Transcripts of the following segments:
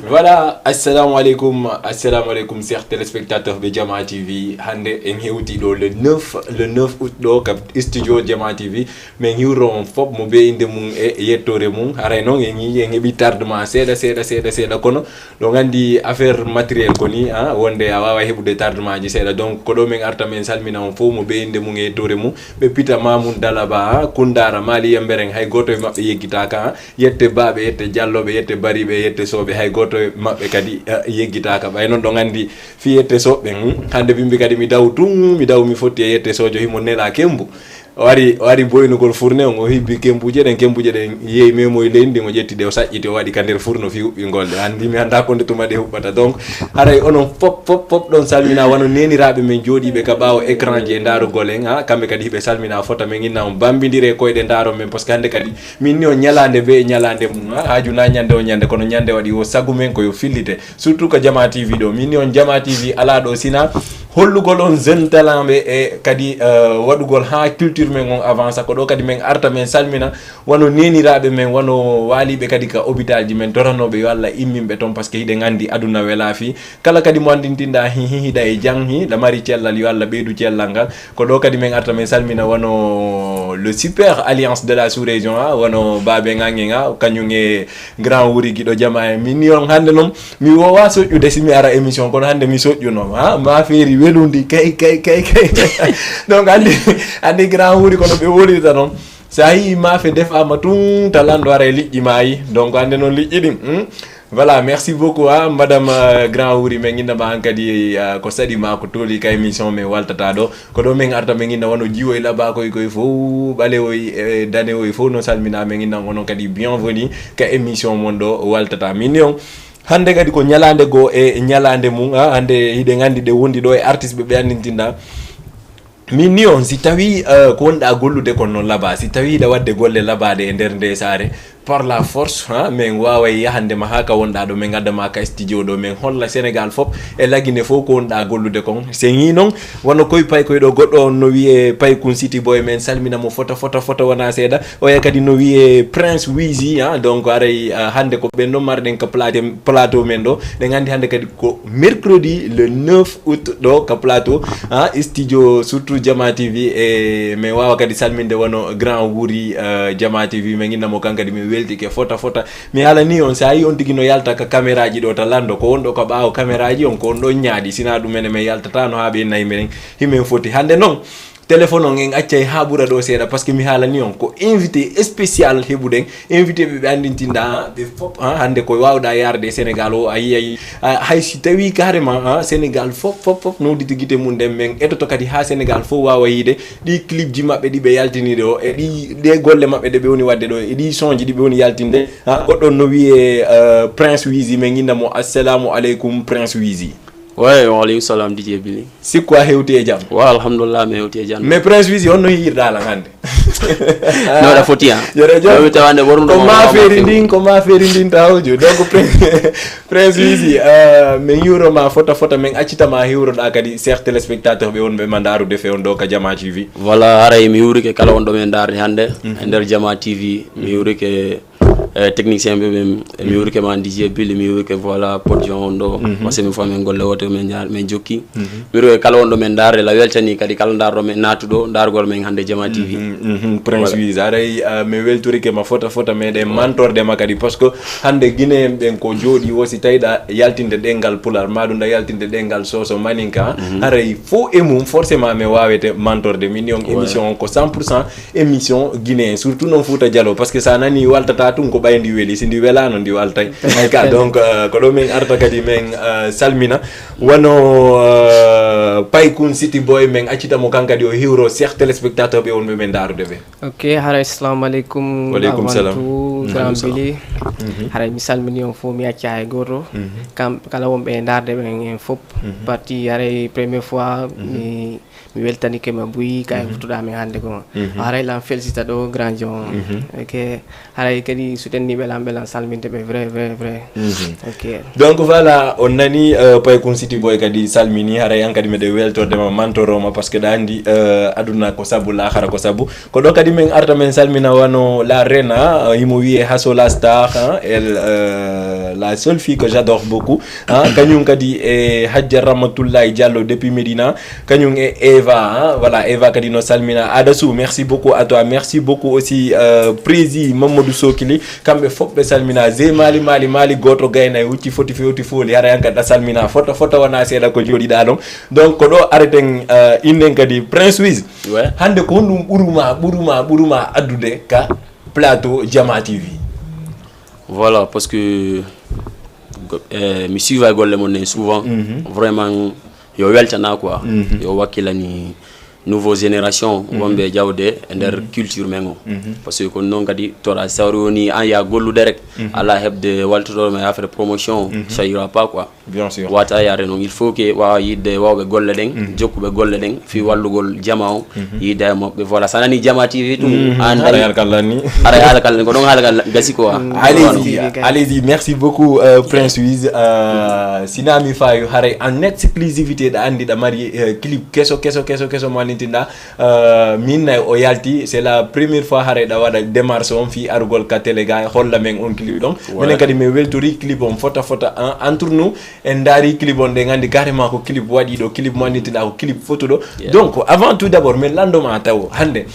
Voilà, assalamu alaikum chers téléspectateurs de Jama TV. Hande en hewti do le 9 août do kap studio Jama TV men hiwron fop mo be inde mum e yettore mum haray non en hebi tardement seeda kono do gandi affaire matériel koni wonde a wawa hebude tardement ji seeda donc ko do men arta men salmina on fo mo be inde mum e yettore mum be pita mamun dalaba kundara mali emberen hay goto e mabbe yeggitaka yette baabe yette jallobe yette baribe yette sobe hay goto mabbe kadi yeggitaka bay non do gandi fi yette sobbe hande bimbi kadi mi daw mi fotti yette sojo himo nela kembu wari boynugol fourné on o hibbi kembuje den yeyi memoy lendi mo jetti de o sajjiti o wadi ka der fourno fi hubbi golde andi mi anda ko ndetuma de hubbata donc haray onon pop don salmina wano nenirabe men jodibe ka bawo écran je ndaro golen kambe kadi hibe salmina fota men inna on bambindire koyde ndaro men parce que hande kadi min ni o nyalande be nyalande mum haju na nyande o nyande kono nyande wadi o sagu men ko yo fillite surtout ko Jama TV do min ni on Jama TV ala do sina hollugol on jeune talent be e kadi wadugol ha culture men on avance ko do kadi men arta men salmina wano nenirabe men wano walibe kadi ka hôpital ji men doranobe yo alla immimbe ton parce que hide ngandi aduna wela fi kala kadi mo andintinda hida e janghi la mari cellal yo alla beedu cellangal ko do kadi men arta men salmina wano le super alliance de la sous-région wano babe ngangenga kanyunge grand wuri gido Jama minion hande non mi wowa sojude simi ara émission kono hande mi sojuno ma feri welundi kay donc andi grand wuri kono be wolita non sa yi ma fe defama tun talando are liƴƴi mayi donc ande non liƴƴi dim voilà merci beaucoup madame grand wuri men ginna ma hankadi ko sadi ma ko toli ka émission men waltata do ko do men arta men ginna wono jiwoy laba koy fo bale oy dane oy fo no salmina men ginna wono kadi bienvenue ka émission mon do waltata minion hande kadi ko nyalande go e nyalande mum hande hide ngandi de wondi do e artiste be andintinda min ni on si tawi ko wonda gollude kon non laba si tawi da wadde golle labade e der nde sare par la force men waway yahande ma haka wonda do men gadda ma ka studio do men holla Sénégal fop e lagine fo ko wonda gollude kon se yi non wono koy pay koy do goddo no wiye pay kun city boy men salmina mo foto wana seda o yakadi no wiye Prince Wizi donc aray hande ko ben no marden ka plateau men do de gandi hande kadi ko mercredi le 9 août do ka plateau studio surtout Jama TV e men wawa kadi salminde wono grand wuri Jama TV men ginna mo kankadi mi welti ke fota mi ala ni on sa yi on tigi no yalta ka caméra ji do ta lando ko wondo ko baawo caméra ji on ko do nyaadi sina dum men me yalta ta no habe nay men himen foti hande non téléphone on en accay ha bura do seeda parce que mi hala ni on ko invité spécial hebuden invité be andintinda be fop hande ko wawda yarde Sénégal o ayi hay si tawi carrément Sénégal fop no diti gite mun dem men etoto kadi ha Sénégal fo wawa yide di clip ji mabbe di be yaltini do e di de golle mabbe de be woni wadde do e di sonji di be woni yaltinde goddo no wiye Prince Wizi men ginda mo assalamu alaikum Prince Wizi. Ouais, waaleykum salam DJ Billy. Si quoi hewti e jam? Wa alhamdulillah me hewti e jam. Mais Prince Wizi on no yirda la hande. No da foti Yore jam. Tawande worno ko ma feri ndin tawjo. Donc Prince Wizi men yuro ma fota men accita ma hiwro da kadi chers téléspectateurs be wonbe mandaru defe on do ka Jama TV. Voilà, haray mi yuri ke kala on do men darde hande nder Jama TV mi yuri ke technicien be mi yuri ke man DJ Billy mi yuri ke voilà podium do parce que mi fami golle wote men jokki mi yuri kala on do men darde la weltani kadi kala dardo men natudo dargol men hande Jama TV Prince Wizi aray me weltori ke ma fota me de mentor de makadi parce que hande Guinéen ben ko jodi wosi tayda yaltinde dengal pular madu nda yaltinde dengal soso maninka aray fo e mum forcément me wawete mentor de million émission ko 100% émission guinéen surtout non Fouta Diallo parce que ça nani waltata tum ko bayndi weli sindi welano ndi waltay ka donc ko do men arta kadi men salmina wano Paykun City Boy men accita mo kankadi o hiwro cheikh téléspectateur ɓe wonɓe men darude ɓe. Ok, haray assalamu alaikum. Waleykum salam. Grand Billy. Haray mi salmini on fof mi acca hay goto. Kam kala wonɓe darde ɓen en fof. Parti haray première fois mi weltanike ma buyi kay futtuɗami hannde ko haray lan félicita ɗo grand jon ok haray kadi sutenniɓe lan ɓe lan salminde ɓe vrai ok donc voilà on nani Paykun City Boy kadi salmini haray an kadi meɗe weltordema mantoroma par ce que ɗa andi aduna ko sabu lahara ko sabu ko ɗo kadi min arta men salmina wano la reina himo wiye Hasso la star elle la seule fille que j'adore beaucoup kañum kadi e Hadja Ramatoulaye Diallo depuis Médina kañum e Eva voilà Eva kadi no salmina Adasou merci beaucoup à toi merci beaucoup aussi Prési Mamadou Sokili kamɓe fof ɓe salmina Zé Mali goto gayna wucci foti foli hara yankaɗa salmina foto wona seeɗa ko joɗiɗa ɗon donc ko ɗo areten innen kadi Prince Wiz hande ko honɗum ɓuruma addude ka plateau Jama TV. Voilà parce que mi suiva golle mon souvent vraiment yo weltana quoi yo wakkilani nouveau génération wonɓe jawde e nder culture men o par ce que kono noon kadi toɗa sawri woni an ya gollude rek ala hebde waltotoɗoma e affaire promotion ça ira pas quoi bien sûr wata yaade noon il faut que wawa yidde wawɓe golle ɗen jokkuɓe golle ɗen fi wallugol jama o yidde e moɓɓe voilà sa nani Jama TV ɗum an ara halkallanni ko ɗon haalakal gasi quoi allez-y merci beaucoup Prince Wiz sinami fayu haray en exclusivité ɗa andi ɗa mari clip keso mo tinda min nay o yalti c'est la première fois haray da wada démarche on fi arugol ka télé ga holla men on clip donc minen kadi me weltori clip on fota entre nous en dari clip on de ngandi carrément ko clip wadi do clip mo tinda ko clip photo do donc avant tout d'abord mais landoma taw hande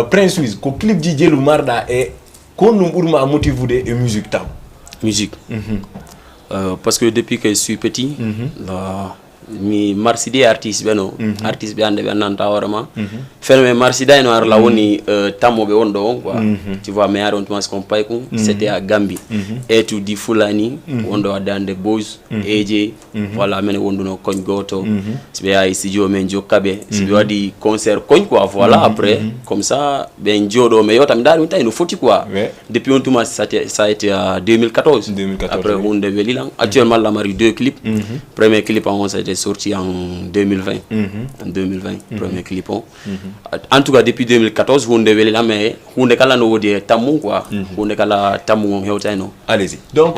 Prince Wiz ko clip ji jelu marda e ko num burma motivude e musique tam musique parce que depuis que je suis petit mi marsidi artiste ɓeno artiste ɓe hande ɓe annanta hoorema phénomène marsida eno arla woni tammoɓe wonɗo on quoi tu vois mais ari on tumas comme Paykun c'était à Gambie et tu di Fulani wonɗo wadde hande Boz Eje voilà mene wonduno koñ goto si ɓe yahi studio men jokkaɓe si ɓe waɗi concert koñ quoi voilà après comme ça ɓen jooɗo mais yo tam daari mi tawi no foti quoi depuis on tumas ça a été à 2014 après hunde welilan actuellement la mari 2 clips premier clip on ça a été sorti en 2020 en 2020 premier clip en tout cas depuis 2014 hunde welila mais hunde kala no wodi tammu quoi hunde kala tammu hewtayno allez-y donc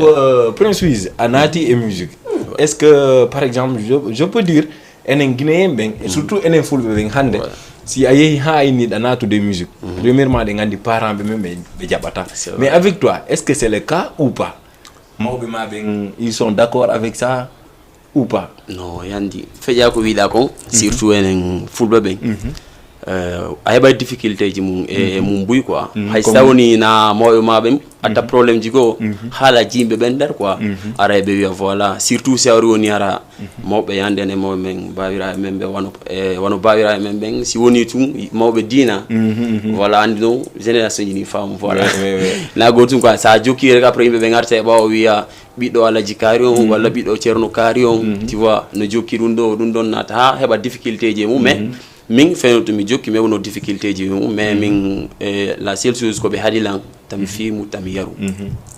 Prince Wiz anati et musique est-ce que par exemple je peux dire enen guinéen ben et surtout enen fulbe ben hande si a yehi ha ini danatu de musique premièrement de ngandi parents be men be jabata mais avec toi est-ce que c'est le cas ou pas mawbe ma ben ils sont d'accord avec ça ou pas? Non, yandi feja ko wiida ko surtout enen fulbe ben a heɓa difficulté ji mum e mum buy quoi hay sawni na mawɓe maɓe atta probléme ji goo haala jimɓe ɓen nder quoi ara ɓe wiya voilà surtout sawri woni ara mawɓe yande ene mawɓe men bawiraɓe men ɓe wono bawiraɓe men ɓen si woni tum mawɓe diina voilà andi ɗo génération ji ni faamu voilà na go tum quoi sa jokki rek après yimɓe ɓe garta e ɓawa wiya ɓiɗɗo alaji kaari on walla ɓiɗɗo ceerno kaari on tu vois no jokki ɗum ɗon nata ha heɓa difficulté ji mum mais min fenoto mi jokki mi wono difficulté ji mum mais min la seule chose ko ɓe haalilan tami fimu tami yaru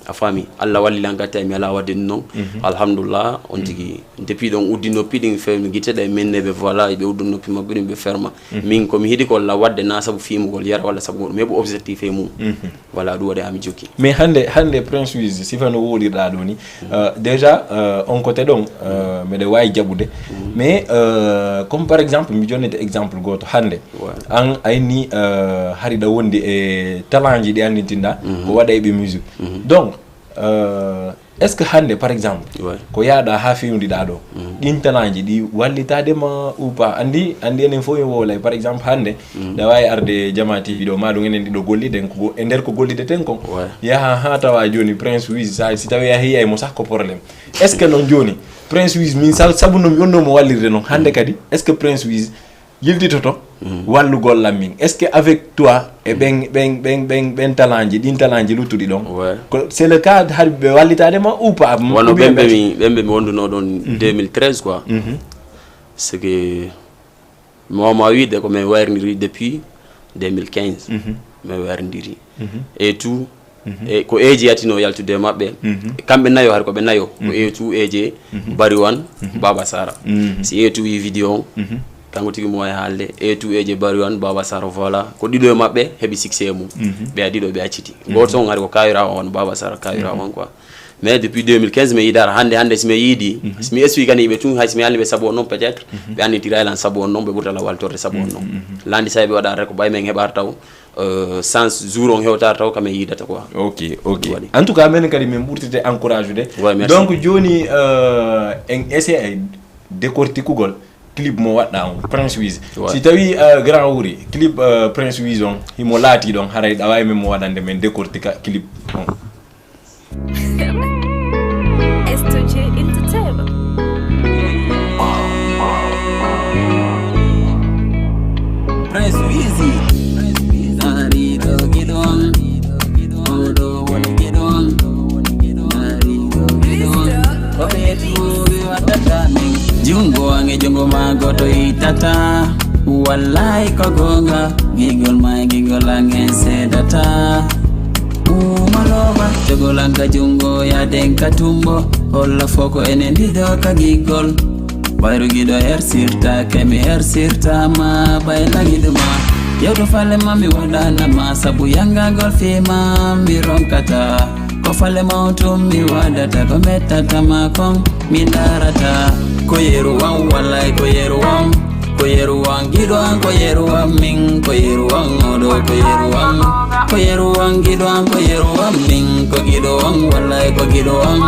a faami Allah wallilan gatta mi ala wadde non alhamdulillah on tigi depuis ɗon uddi noppi ɗin fewi mi guiteɗe minne ɓe voilà ɓe uddu noppi mabɓe ɗum ɓe ferma min komi hiiɗi ko la wadde na saabu fimugol yara walla saabu goɗɗum heɓo objectif e mum voilà ɗum waɗi hami jokki mais hande Prince Wiz sifano woɗirɗa ɗo ni déjà on côté ɗon mbeɗe wawi jaɓude mais comme par exemple mi jonnete exemple goto hande an ayni hariɗa wondi e talent ji ɗi anditinɗa ko waɗa eɓe musique donc est-ce que hande par exemple ko yaɗa ha fewdiɗa ɗo ɗin talent ji ɗi wallitadema ou pas andi enen fof e wolay par exemple hande ɗa wawi arde Jama TV ɗo maɗum enen ɗiɗo golliden ko e nder ko gollideten kon yaha ha tawa joni Prince Wiz si tawi a heeyi mo sah ko probléme est ce que noon joni Prince Wiz min saabu no mi yonnomo wallirde noon hande kadi est ce que Prince Wiz yiltitoto wallugol lammin est ce que avec toi e ɓen talent ji ɗin talent ji luttuɗi ɗon c'est le cas har ɓe wallitadema ou pas wono ɓemɓe mi wonduno ɗon 2013 quoi c'est que moi oui de comme werndiri depuis 2015 mais werndiri et tout e ko eji yatino yaltude mabbe kambe nayo har ko be nayo ko e tout eji bari wan baba sara si e tout vidéo kango tigi mo haalde e tout eji bari wan baba sara voilà ko dido mabbe hebi succès mum be adido be acciti goto on har ko kayira on baba sara kayira on quoi mais depuis 2015 me yidara hande simi yidi simi explique ni be tout hay simi albe sabo non peut-être be andi tiralan sabo non be butala waltorde sabo non landi saybe wada rek bay men hebar taw sans jour on hewtar taw kam yidata quoi. OK en tout cas men kadi men burtite encourager de donc joni en essayer décortiquer clip mo wadda on Prince Wiz si tawi grand wuri clip Prince Wiz on himo laati don haray daway men mo wadande men décortiquer clip on STG Entertainment. Prince Wiz. Nari do gidon. Odo won gidon. Nari do gidon. Obe tu bi watata ning. Jungo ange jungo magoto itata. Wallahi kogonga. Gigol ange sedata. Malova jogolanga jungo ya denka tumbo holla foko enen dido kagigol bayru gido hersirta kemi hersirta ma bayla giduma yodo fale mami wadana ma sabu yanga gol fima mi ronkata ko fale mautum mi wadata ko metata ma kom mi darata ko yeru wan wallahi ko yeru wan gidwan ko yeru wan min ko yeru wan odo ko yeru wan gidwan ko yeru wan min ko gidwan wallahi ko gidwan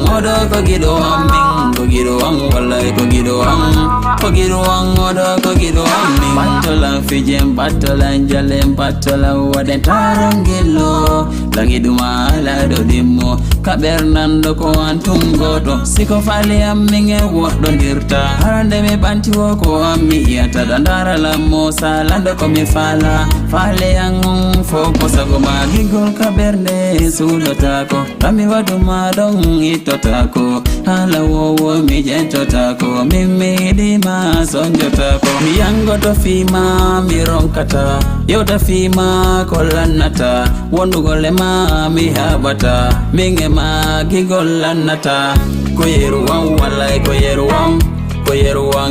odo ko gidwan min ko gidwan wallahi ko gidwan odo ko gidwan min batola fijem batola jalem batola waden tarongelo langiduma la do dimmo kabernando ko antum goto siko fale am minge woddo dirta harande me banti ko ami yata dandara la mosa lando ko mi fale yang foko sago magigol kaberne sulotako kami waduma dong itotako hala wowo mi jentotako mimi di ma sonjotako mi yango to fima mi ronkata yota fima kolanata wondugolema mi habata minge magigol lanata ko yeru wan wallahi ko yeru wan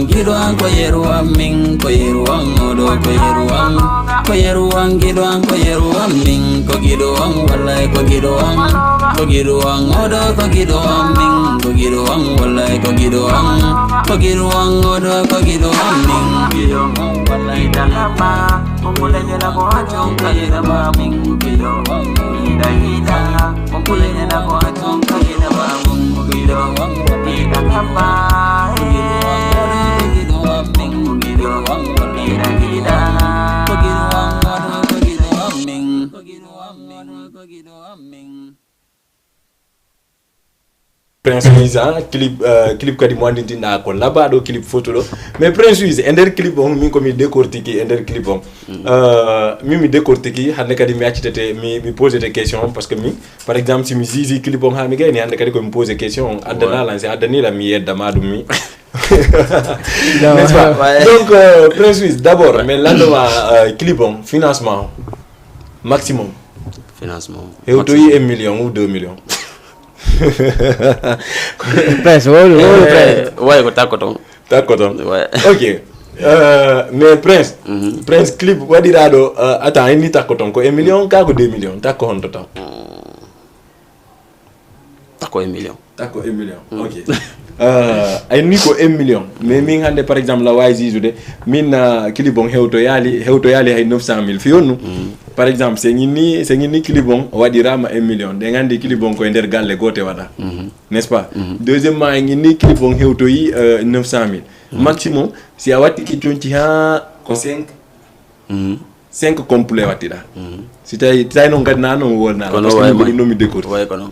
gidwan ko yeru wan min ko yeru wan odo ko yeru wan gidwan ko yeru wan min ko gidwan wallahi ko gidwan odo ko gidwan min ko gidwan wallahi ko gidwan odo ko gidwan min gidwan wallahi dalama mumule jela ko achon kayeda ba min gidwan ida mumule jela ko achon kayeda ba min gidwan ida kapa Prince Wiz clip kadi mo andintinɗa ko labaɗo clip photo ɗo mais Prince Wiz e nder clip on min komi décortiqué e nder clip on min mi décortiqué hande kadi mi accitete mi posete question parce que min par exemple si mi jiji clip on ha mi gayni hande kadi komi pose question on addanala si addanila mi yeddama ɗum mi n'est-ce pas donc Prince Wiz d'abord mais landoma clip on financement maximum financement hewtoyi 1 million ou 2 millions Prince ouais ko takoton ouais OK mais Prince Prince clip waɗiraɗo attends ni takkoton ko 1 million ka ko 2 millions takko hon total takko 1 million OK ay ni ko 1 million mais min hande par exemple la waysi jude min clip on hewto yali hay 900,000 fiyonnu par exemple c'est ngini clip on waɗirama 1 million de ngandi clip on ko nder galle gote wada n'est-ce pas deuxièmement ngini clip on hewtoyi 900,000 maximum si a watti kitonci ha ko 5 complet wattida si tay non gadna non wolna parce que no mi décor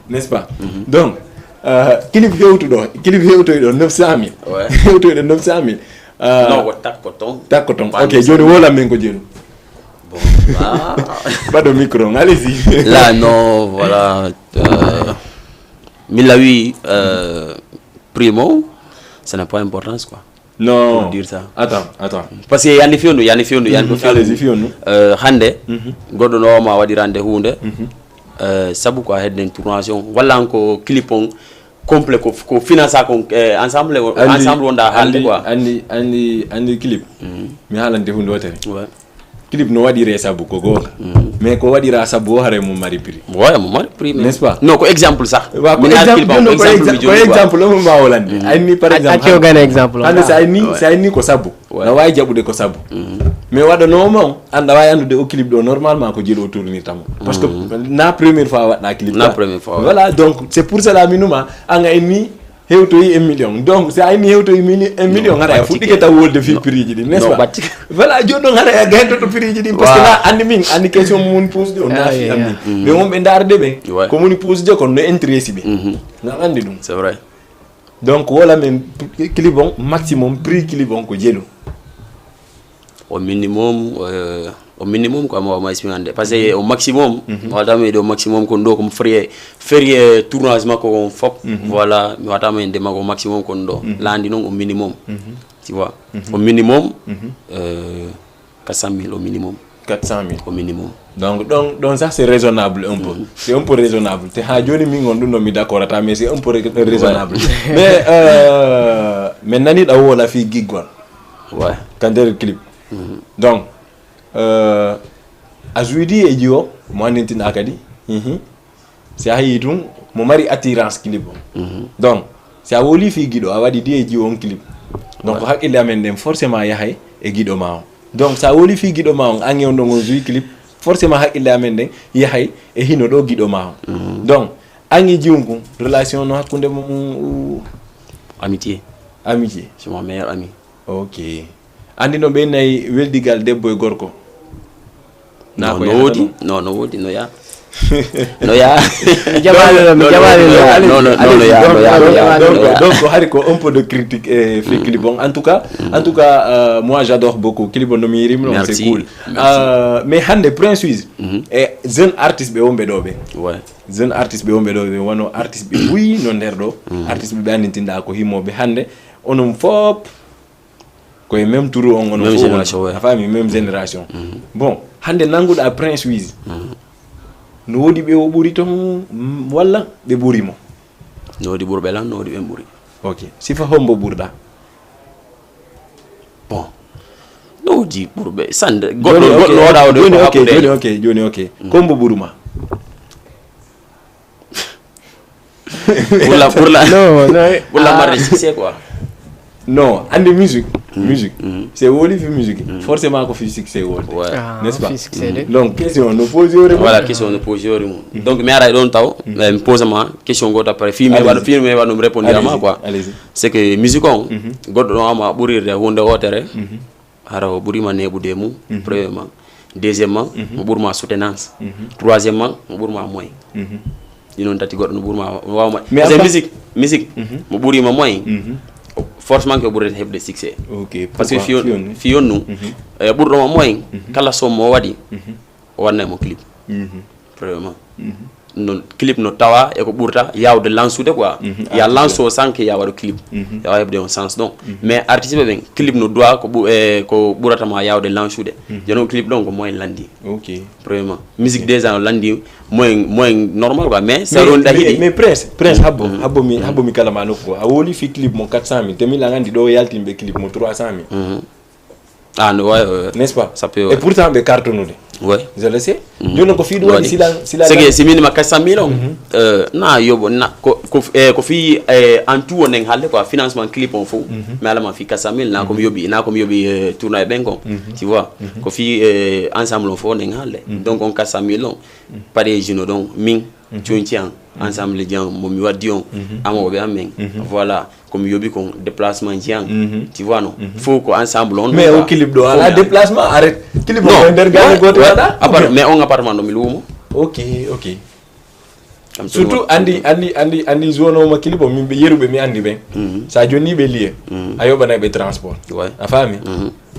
n'est-ce pas donc clip hewtoy do 900,000 hewtoy do 900,000 non ko takkoton OK joni wola men ko jeni bon pas de micro allez-y là non voilà Milawi primo ça n'a pas d'importance quoi Non. pour dire ça. Attends. Parce que yandi fiyonu Allez-y, fiyonu. hande goɗɗo no ma waɗirande hunde sabu ko a hedden tournage on walla ko clip on complet ko finance ko ensemble wonda haalde quoi andi clip mi haalante hunde wotere ouais clip no waɗire sabu ko goonga mais ko waɗira sabu o hare mo mari prix ouais mo mari prix n'est-ce pas non ko exemple sax ko exemple mo mbawolande anni par exemple accio gane exemple hande sa ni ko sabu na wawi jaɓude ko sabu mais waɗanoma on anda wawi andude o clip ɗo normalement ko jiiɗo o tournirtamo parce que na première fois waɗɗa clip na première fois voilà donc c'est pour cela minuma anga en ni hewtoyi 1 million donc si a ni hewtoyi 1 million hara fuɗɗike taw wolde fi prix ji ɗi n'est ce pas voilà joni ɗon hara gayntoto prix ji ɗi par ce que na andi question mum pousde o nafi amni mais wonɓe darde ɓe ko moni pousde kon no intéresse ɓe na andi ɗum c'est vrai donc wala men clip on maximum prix clip on ko jeelu au minimum quoi mo ma expliquer parce que au maximum wata me do maximum ko ndo ko ferie tournage makko ko fop voilà mi wata me de mako maximum ko ndo landi non au minimum tu vois au minimum 400 000 au minimum 400 000 au minimum donc ça c'est raisonnable un peu c'est un peu raisonnable te ha joni min on ɗum mi d'accord ata mais c'est un peu raisonnable mais nani ɗa wola fi giggol ouais ka nder clip donc a jouidi e jiyo mo andintinɗa kadi si a yi tun mo mari attirance clip o donc si a woli fi guiɗo a waɗi di e jiyo on clip donc haqqille amen nden forcément yahay e guiɗo ma on donc sa woli fi guiɗo ma on an on ɗon on jouyi clip forcément haqqille amen nden yahay e hino ɗo guiɗo ma on donc angi jiwngu relation no hakkunde mo amitié c'est mon meilleur ami ok andi no ɓe nayi weldigal debbo e gorko no wodi no ya no ya donc hari ko un peu de critique et fait clip bon en tout cas moi j'adore beaucoup clip no mi yirim non c'est cool mais hande Prince Wiz et jeune artiste ɓe wonɓe ɗo ɓe ouais jeune artiste ɓe wonɓe ɗo ɓe wono artiste ɓe ɓuyi no nder ɗo artiste ɓe andintinɗa ko himmoɓe hande onon fop koye même tour on onon génération a fami même génération bon hande nanguɗa Prince Wiz no wodi ɓe o ɓuri ton walla ɓe ɓurimo no wodi ɓurɓe lan no wodi ɓe ɓuri ok sifa hombo ɓurɗa bon no wodi ɓurɓe sande goɗɗo waɗa joni ok kombo ɓuruma pour la marde succès quoi non andi musique c'est woli fi musique forcément ko fi succès wonde n'est-ce pas donc question no pose yore voilà question no pose yore donc mi ara don taw mi pose ma question gota après film me wado me répondre ama quoi c'est que musique on goddo no ama burirde hunde wotere ara o burima nebude mum premièrement deuxièmement mo burma soutenance troisièmement mo burma moyen non tati goddo no burma wawma parce que musique mo burima moyen forcément que ɓurrete heɓde succès par ce que fiyon nu ɓurɗoma moyen kala somme mo waɗi o wannaymo clip vraiment non clip no tawa eko ɓurta yawde lansude quoi ya lance o sans que ya waɗa clip yawa heɓde on sens donc mais artiste ɓe ɓen clip no doit ko ɓuratama yawde lansude jonon clip ɗon ko moyen landi vraiment musique déjà no landi moyen normal quoi mais ça ron dahiɗi mais prince habbo mi kalama nokku a woli fi clip mo 400 000 te mi la gandi ɗo yaltimɓe clip mo 300 000 ah no ouais n'est-ce pas ça peut et pourtant ɓe cartonnude ouais je le sais joni ko fiiɗum waɗi sila c'est que si minima 400 000 on na yoɓo na ko fi en tout onen haalde quoi financement clip on fo mais alama fi 400 000 na komi yoɓi tourna e ɓen kon tu vois ko fi ensemble on fo onen haalde donc on 400 000 on paɗe jino donc min coñcian ensemble jian momi waddi on amoɓe amen voilà comme yobi kon déplacement jian tu vois non faut ko ensemble on mais o clip do ala déplacement arrête clip mo nder galle goto wada mais on appartement do mi lumo ok surtout andi zone o ma clip o min be yerube mi andi ben sa joni be lié ayoba na be transport a fami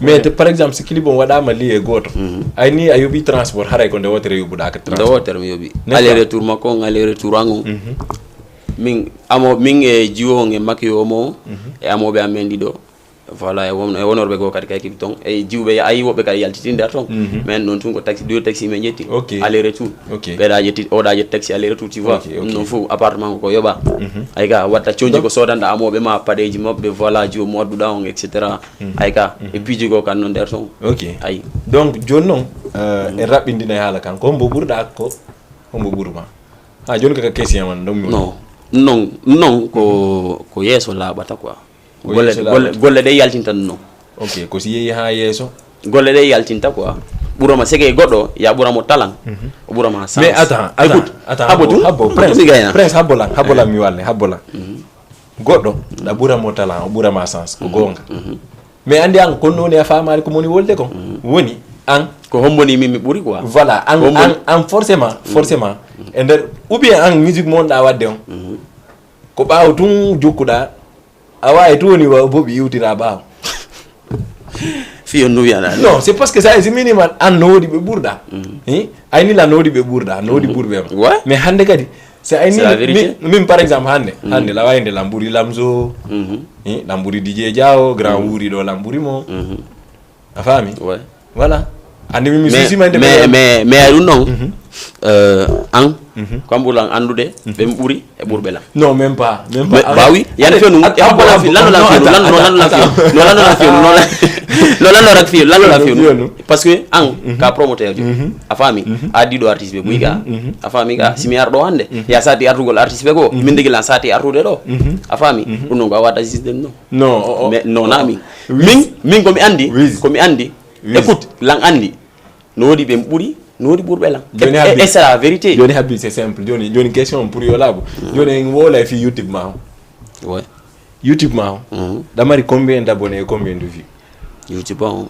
mais par exemple si clip on wadama lié goto ay ni ayobi transport haray ko nde wotere yobuda ka transport nde wotere mi yobi aller retour mako aller retour ango min e jiwo nge makki o mo e amobe amendi do voilà e wonorɓe goo kadi ka équipe ton e jiwɓe ayi woɓɓe kadi yaltiti nder ton mais noon tun ko taxi 2 taxi men jetti aller retour ɓeeɗa jetti oɗa jetti taxi aller retour tu vois ɗum noon fof appartement ko yoɓa ay ga watta coñji ko sodanɗa amoɓe ma paɗeji mabɓe voilà jiwo mo wadduɗa on et cetera ay ga e piiji goo kan noon nder ton ayi donc joni noon e raɓɓindina e haala kan ko hombo ɓurɗa ko hombo ɓurma ha joni kaka question man non non ko yeeso laaɓata quoi golle ɗe yaltinta ɗum noon ok ko si yeehi ha yeeso golle ɗe yaltinta quoi ɓurama sege goɗɗo ya ɓuramo talan o ɓurama sens mais attends habbo prince habbolan mi walle habbolan goɗɗo ɗa ɓuramo talan o ɓurama sens ko gonga mais andi an kon noni a famari ko moni wolde ko woni an ko homboni min mi ɓuuri quoi voilà an forcément e nder ou bien an musique monɗa wadde on ko ɓaawo tun jokkuɗa a wawi tun woni boɓi iwtira ɓaawo fiyon no wiyaɗa non c'est parce que ça si minima an nowoɗi ɓe ɓurɗa ayni la nowoɗi ɓe ɓurɗa nowoɗi ɓurɓe ma mais hande kadi c'est ayni min par exemple hande la wayde lam ɓuuri lamso lam ɓuuri DJ Diawo grand wuuri ɗo lam ɓuuri mo a faami voilà andi mi susimande mais ay ɗum noon an kam ɓuurlan andude ɓen ɓuuri e ɓurɓe lam non même pas bawi yande fiyo num lannolan fiyo par ce que an ka promoteur jo a faami a addiɗo artiste ɓe ɓuyi ga a faami ga simi ar ɗo hande ya sati artugol artiste ɓe goo min degui lan sati artude ɗo a faami ɗum noon ko a watta systéme non mais non na min komi andi écoute lan andi no woodi ɓen ɓuuri no woodi ɓurɓe lan et c'est la vérité joni habbi c'est simple joni question pour yo laaɓo joni en woolay fi youtube ma o youtube ma o ɗamari combien d'abonnés et combien de vues youtube on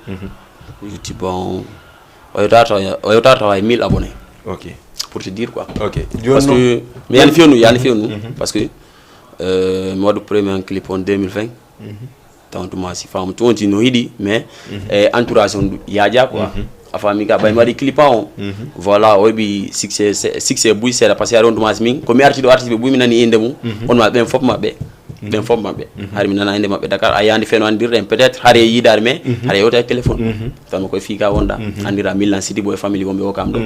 o yewtata tawa 1000 abonnés ok pour te dire quoi ok parce que mais yani fiyonu parce que mi waɗu premier clip en 2020 tawtuma si faamu tonti no yiɗi mais entourage on yaaja quoi a faami ka ɓay mi waɗi clip on voilà o heɓi succès ɓuy seeɗa par ce que aɗa on tumas min komi arti ɗo artiste ɓe ɓuy mi nani inde mum on ma ɓen fof maɓɓe hari mi nana inde maɓɓe Dakar a yandi feno andirɗen peut être haare yiidare mais haɗa yewta e téléphone tawmi koye fii ka wonɗa andira Millan City Boy famille wonɓe o kam ɗo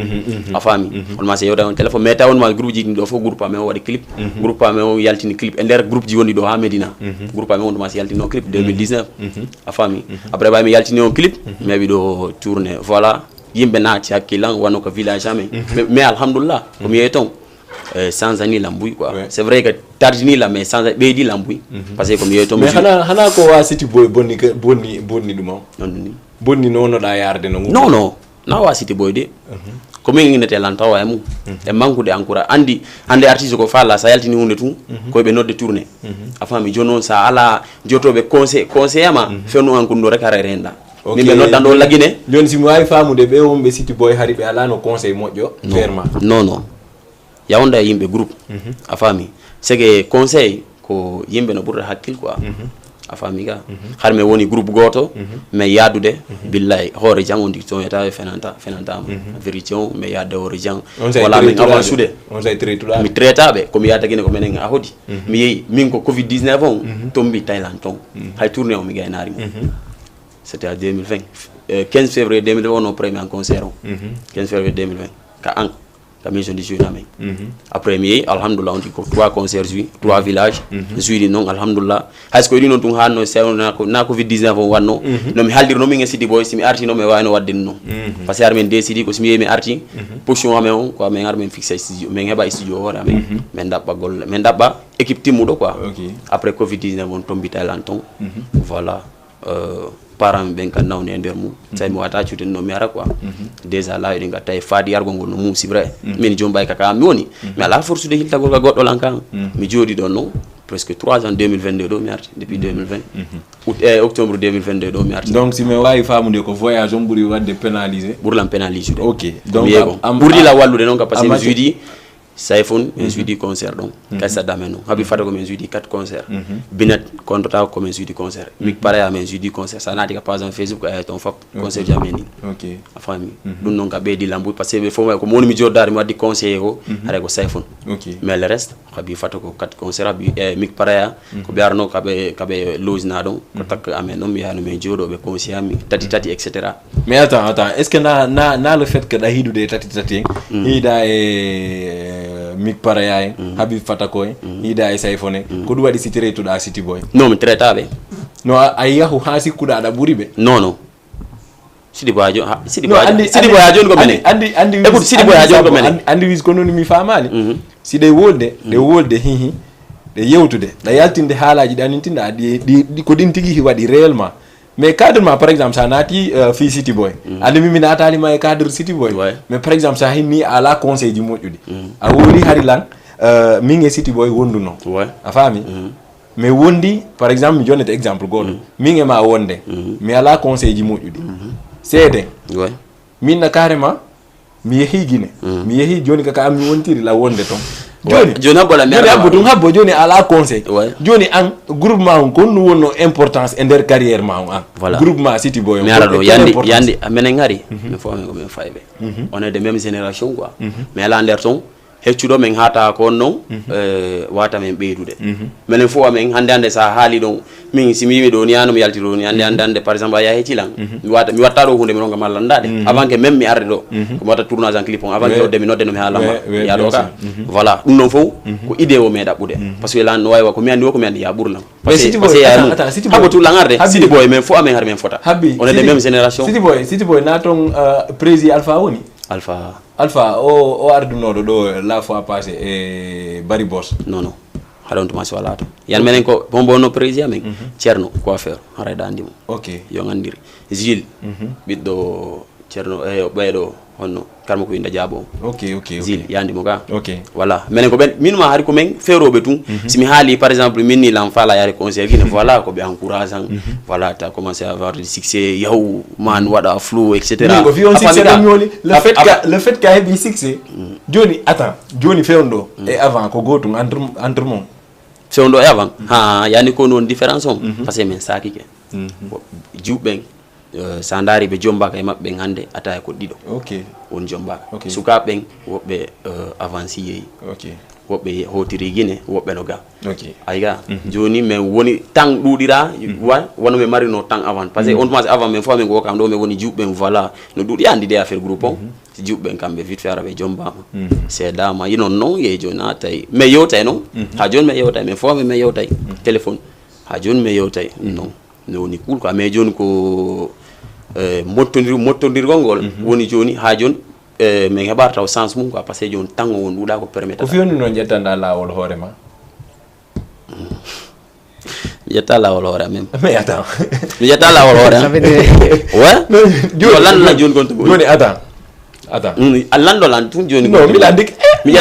a faami on ma so yewta on téléphone mais taw on ma groupe ji ɗi ɗo fof groupe amen o waɗi clip groupe amen o yaltini clip e nder groupe ji woni ɗo ha Médina groupe amen on ɗuma so yaltini o clip 2019 a faami après ɓay mi yaltini o clip mi heɓi ɗo tourné voilà yimɓe naati hakkillan wanno ko village amen mais alhamdulillah komi yeeyi toon sans ani lambuy quoi c'est vrai que tardini la mais sans ɓeydi lambuy parce que comme yeeyi mais hana ko wa City Boy bonni ɗum o bonni nonoɗa yarde no non na wa City Boy de komin innete lan tawa e mum e manqude encourage andi hande artiste ko falla sa yaltini hunde tun koyeɓe nodde tourné a faami joni noon sa ala jotoɓe conseil ma fennu an kunɗo rek hara renɗa min ɓe noddan ɗo laggine joni simi wawi famude ɓe wonɓe City Boy hari ɓe alano conseil moƴƴo vraiment non yawda e yimɓe groupe a faami c'est que conseil ko yimɓe no ɓurda hakkil quoi a faami ga har mi woni groupe goto mais yaadude billahi hoore jang on ndi to yata fenantama vérité on mais yaade hoore jang voilà min avant sude mi traitaɓe komi yadagine ko menen a hoodi mi yeehi min ko covid 19 on tombi Thailand ton hay tourné o mi gaynari mo c'était à 2020 15 février 2020 on o premier en concert on 15 février 2020 ka an la maison du juin amen après mi alhamdulillah on dit ko 3 concerts joués 3 villages joués non alhamdulillah hay ko non tun hanno sewna ko na covid 19 on wanno no mi haldir no mi City Boy simi arti no mi wayno wadde non parce que armen décidi ko simi mi arti position amen on ko men armen fixé studio men heba studio hore amen men dabba golle men dabba équipe timudo quoi après covid 19 on tombi Thailand ton voilà parents ɓen kan nawni e nder mum tawi mi wata cuude no mi ara quoi déjà laawi ɗi gatta e faadi yargol ngol no mum c'est vrai min joni ɓay kaka mi woni mi ala fortude hiltagol ka goɗɗo lan kan mi jooɗi ɗon non presque 3 ans 2022 ɗo mi arti depuis 2020 octobre 2022 ɗo mi arti donc si mi wawi famude ko voyage on ɓuuri wadde pénalisé ɓurlan pénalisé de ok donc ɓurɗi la wallude noon ka par ce que mi juuɗi Saifon men suidi concert donc kaysa dameno habi fata ko men suidi 4 concert binet kontrata ko men suidi concert mik para men suidi concert ça nati ka par exemple Facebook ay ton fop concert jameni OK afami dum non ka be di lambu parce que fo ko moni mi jodar mi wadi conseiller ko are ko Saifon OK mais le reste habi fata ko 4 concert habi mik para ko biarno ka be loge na don ko tak amen no mi ya no men jodo be conseiller mi tati etc. Mais attends est-ce que na le fait que da hidu de tati ida mik paraya Habib Fatako ida Saifone ko du wadi sitire to da City Boy non mi traitabe no ayahu hasi kuda da buribe non Sidi Boy ajo Sidi Boy ajo ko menen andi écoute Sidi Boy ajo ko menen andi wis ko non mi famali si de wolde hihi de yewtude da yaltinde haalaji danintinda di ko din tigi wadi réellement mais cadre ma par exemple ça nati fi City Boy andi mi natali ma cadre City Boy mais par exemple ça hinni ala conseil di mojudi a woli hari lan mi nge City Boy wonduno a fami mais wondi par exemple mi jonete exemple godo mi nge ma wonde mi ala conseil di mojudi cede min na carrément mi yehi Guinée mi yehi joni ka mi wontiri la wonde ton joni bola mi habbo joni ala conseil joni an groupement ko no wonno importance e der carrière ma an voilà. groupement City Boy mi ara do yandi amene ngari mi fo men ko men faybe on est de même génération quoi mais ala der ton heccudo men hata ko non wata men beydude menen fo men hande sa haali don min simi mi do ni anum yalti do ni hande par exemple ya hecilan mi watta do hunde mi ronga mallandade avant que même mi arde do ko wata tournage en clip on avant que de mi nodde no mi halama ya do ka voilà dum non fo ko idée o meda bude parce que lan no way ko mi andi ya burna parce que ya City Boy tout langarde City Boy men fo amen har men fota on est de même génération City Boy na ton président Alpha woni Alpha o ardunodo do la fois passé e Barry Boss non halon to maso wala to yan menen ko bombono président men Cerno coiffeur haray dandi mo OK yo ngandiri Gilles biddo Cerno baydo honno karmo ko inda jabo OK Gilles yandi mo ga OK voilà menen ko ben min ma hari ko men ferobe tum simi hali par exemple min ni l'enfant yare conseil gine voilà ko be encourageant voilà tu as commencé à avoir du succès yaw man wada flow etc. le fait qu'a eu succès joni attends joni feondo et avant ko gotu entre mon feondo e avant ha yani ko non différence on parce que men saki ke jubben sandari be jomba kay mabbe hande ataya ko dido OK on jomba suka ben wobbe avance yeyi wobbe hotiri Guinée wobbe no ga ayga joni men woni tang dudira wono me marino tang avant parce que on commence avant men fo men go kam do me woni jubben voilà no dudi andi de affaire groupe on jubben kambe vite faire avec jomba c'est dama yino non ye jona tay me yotay non ha jon me yotay me fo me yotay téléphone ha jon me yotay non ni cool quoi mais jon ko mottondir gongol woni joni ha jon men hebarta au sens mum quoi parce que jon tango won duda ko permettre ko fioni non jettanda lawol horema jetta lawol hore même mais attends jetta lawol hore ouais lan la jon gonto joni attends allando lan tun joni non mi landik mi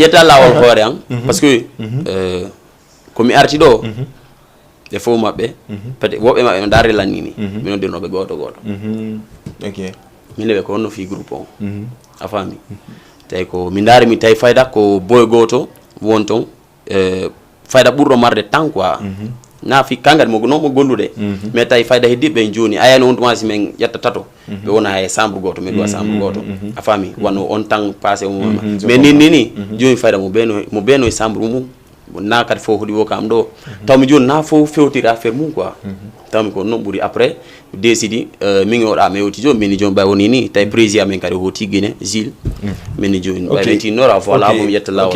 jetta lawol hore an parce que ko mi arti do e fo mabbe peut-être wobe mabbe no dare lan ni mi non denobe goto OK mi lebe ko no fi groupe on afami tay ko mi ndari mi tay fayda ko boy goto wonton fayda burro marde tan quoi na fi kangal mo no mo gollude mais tay fayda heddibe joni ayano on tumasi men yetta tato be wona hay sambu goto mi do sambu goto afami wano on tan passé mais ni joni fayda mo beno sambu mum na kat fo hodi wokam do tawmi joni na fo fewtira affaire mum quoi tawmi ko non buri après décidi mi ngi wada mewti joni mini joni bay woni ni tay président men kadi hoti Guinée Gilles mini joni bay menti nora voilà mo yetta lawo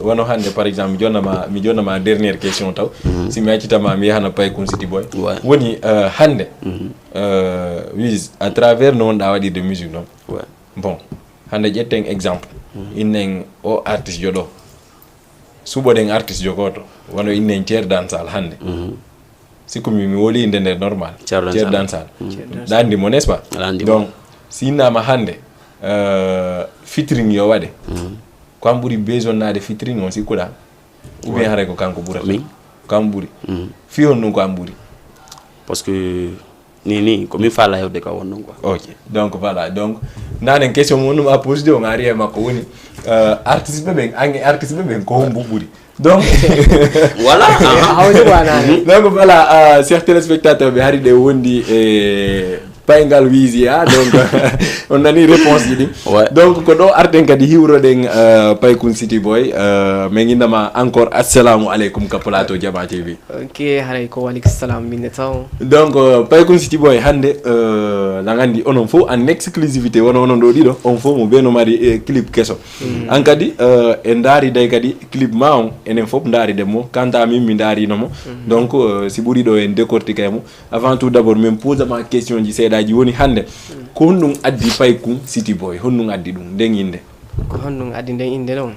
wono hande par exemple mi jonnama dernière question taw si mi accitama mi yahana pay kun City Boy woni hande wis à travers non da wadi de musique non bon hande jetten exemple inen o artiste jodo suboden artiste jogoto wono inen Thier Dansal hande siko mi woli inde nder normal Thier Dansal dandi mo n'est-ce pas donc sinama hande featuring yo wade ko am buri besoin nade featuring on sikuda ou bien hare ko kanko burata ko am buri fi on non ko am buri parce que ni ko mi fala hewde ka wonnon quoi. Ok, donc voilà, donc nanen question mo num a posé on ari ma ko woni artiste be ben ko hombo buri. Donc voilà. Donc voilà, chers téléspectateurs be hari de wondi Payngal Wizi donc on a ni réponse yi ouais. Donc ko do arden kadi hiwro den Paykun City Boy me nginama encore assalamu alaikum ka plateau Jama TV. Ok, haray ko walik salam min taw. Donc Paykun City Boy hande la ngandi onon fo en exclusivité wonon do dido on fo mo beno mari clip keso an kadi e ndari day kadi clip ma on enen fop ndari de mo kanta mi ndari no mo donc si buri do en décortiquer mo avant tout d'abord même pose ma question ji sedaji woni hande ko honnum addi Paykun City Boy honnum addi dum den inde Ko honnum addi den inde don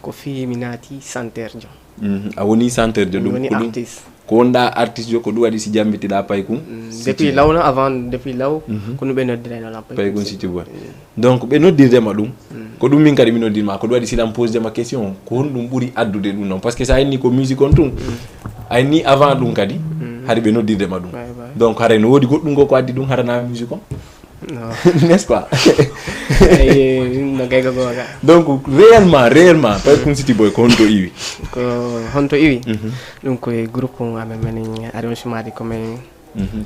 ko fi minati santerjo a woni santerjo dum woni ko dum artiste ko wonda artiste jo ko du wadi si jambitida Paykun depuis lawna avant depuis law ko no be noddira no Paykun City Boy donc be noddirdema dum ko dum min kadi mi noddirma ko du wadi si dam pose ma question ko hondum buri addude dum non parce que ça ni ko musique on tum ay ni avant dum kadi hari be noddirdema dum donc hare no wodi goddum go ko addi dum harana musique on non n'est-ce pas no gayga goga donc réellement Paykun City Boy ko honto iwi ko honto iwi dum ko groupe on amen men arrangement di comme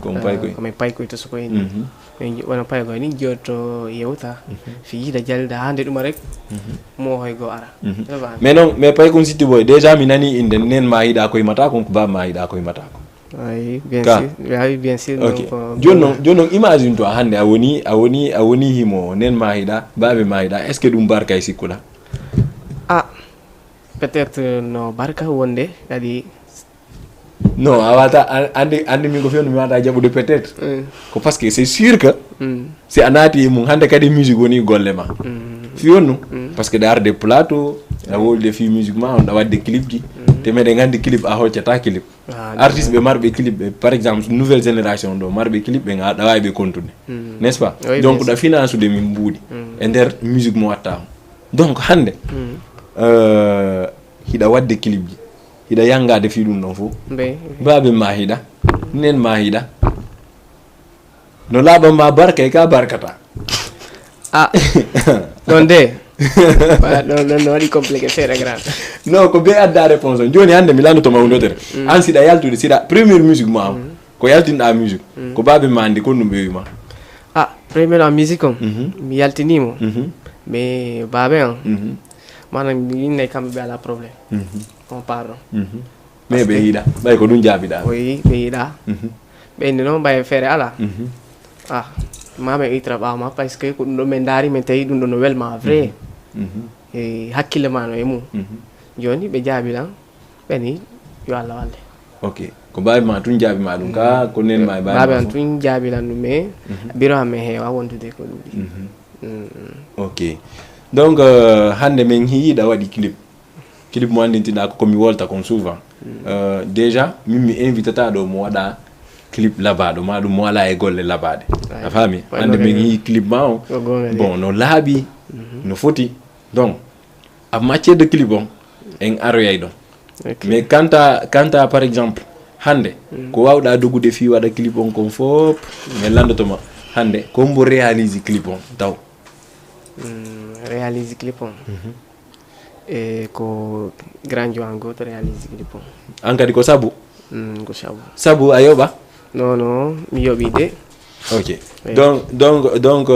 comme Paykun comme Paykun to ko ni wona Paykun ni joto yewta fi da jalda hande dum rek mo hoy go ara mais non mais Paykun City Boy déjà mi nani inde nen ma hida ko mata ko ba ma hida ko mata ko oui bien sûr okay. Donc imagine toi hande awoni himo nen ma hida babe ma hida est ce que dum barka sikula peut-être no barka wonde kadi non awata andi mi ko fionu mi wata jabude peut-être ko parce que c'est sûr que c'est anati mum hande kadi musique woni golle ma fionu parce que dar de plateau a wolde fi musique ma on wadde clip ji te mede ngandi clip a hoccata clip artiste be marbe clip be par exemple nouvelle génération do marbe clip be nga da way be kontude n'est-ce pas oui, donc da finance de min budi e der musique mo watta donc hande hida wadde clip ji hida yangade fi dum non fo babe ma hida nen ma hida no laba ma barka ka barkata donde non wadi compliqué fere grand non ko be adda réponse joni hande mi lando to mawdotere an sida yaltude sida première musique mo am ko yaltinda musique ko babe ma andi ko dum be wima première musique on mi yaltinimo mais babe an manam mi ne kam be ala problème on pardon mais be hida bay ko dum jabida oui be hida be non bay fere ala mame itra ba ma parce que ko do men dari men tay dum do no welma vrai e hakkille ma no e mum joni be jaabi lan beni yo Allah walde ok ko babe ma tun jaabi ma dum ka ko nen ma babe an tun jaabi lan dum me biro am hewa wondude ko dum ok donc hande men hiida wadi clip mo andintina ko mi wolta kon souvent déjà mimi invitata do mo wada clip labado ma dum mo ala e golle labade a fami ande men hi clip ma on bon no labi no foti donc a matière de clip on en aroyay don mais kanta par exemple hande ko wawda dogude fi wada clip on kon fop mais landotoma hande ko mbo réaliser clip on taw réaliser clip on e ko grand joango to réaliser clip on ankadi ko sabu ko sabu ayoba non mi yobi de ok donc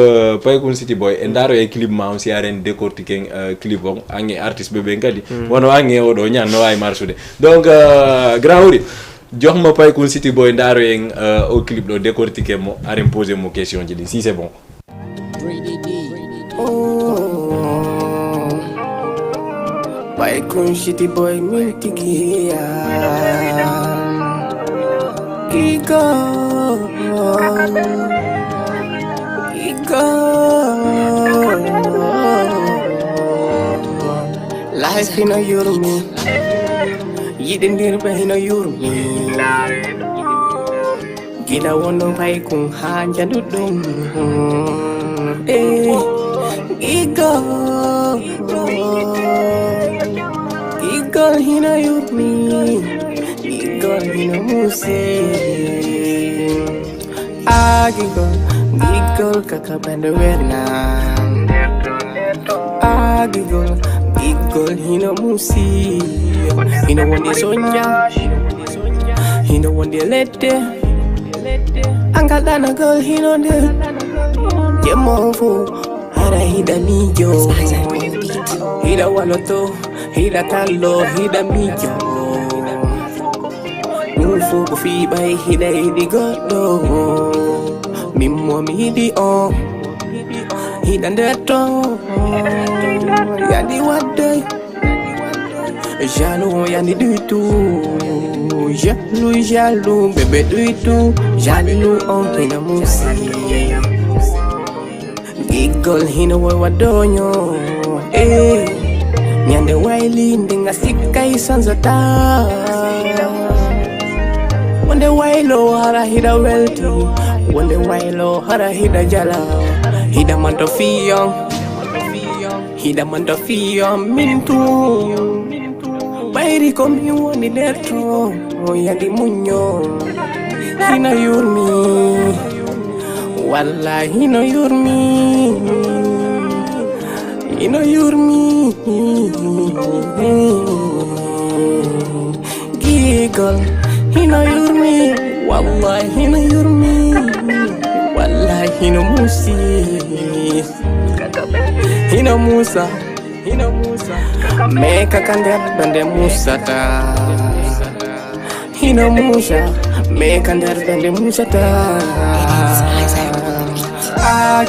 Paykun City Boy e ndaro e clip ma on si aren décortiquer clip on ange artiste be ngadi wono ange o do nyaan no way marsude donc grand wuri jox ma Paykun City Boy ndaro en au clip do décortiquer mo aren poser mo question ji si c'est bon Paykun City Boy milkigia Ego life in a yurumi yidin dirbe in a yurumi gida wono Paykun hanja dudum ego in a yurumi giggle hino musi giggle kaka bende werna giggle hino musi hino wonde sonja hino wonde lette angadana girl hino de jemofo hara hida mijo hida waloto hida talo hida mijo Nufo ko fi bay hida hidi goddo mimmo mi hidi on hida ndetto yandi wadde jaloux yandi du tout jaloux bébé du tout jaloux on hina musi giggle hina wadonyo nyande waili ndinga sikai sanzata Wande wailo hara hida welti Wande wailo hara hida jala Hida mantofiyo mintu Bairi komi wani neto Yandi munyo Hina yurmi Walla hino yurmi Giggle Hino yurmi, wallahi hino yurmi, wallahi hino musi, hino musa, meka kander bende musa ta, hino musa, meka kander bende musa ta,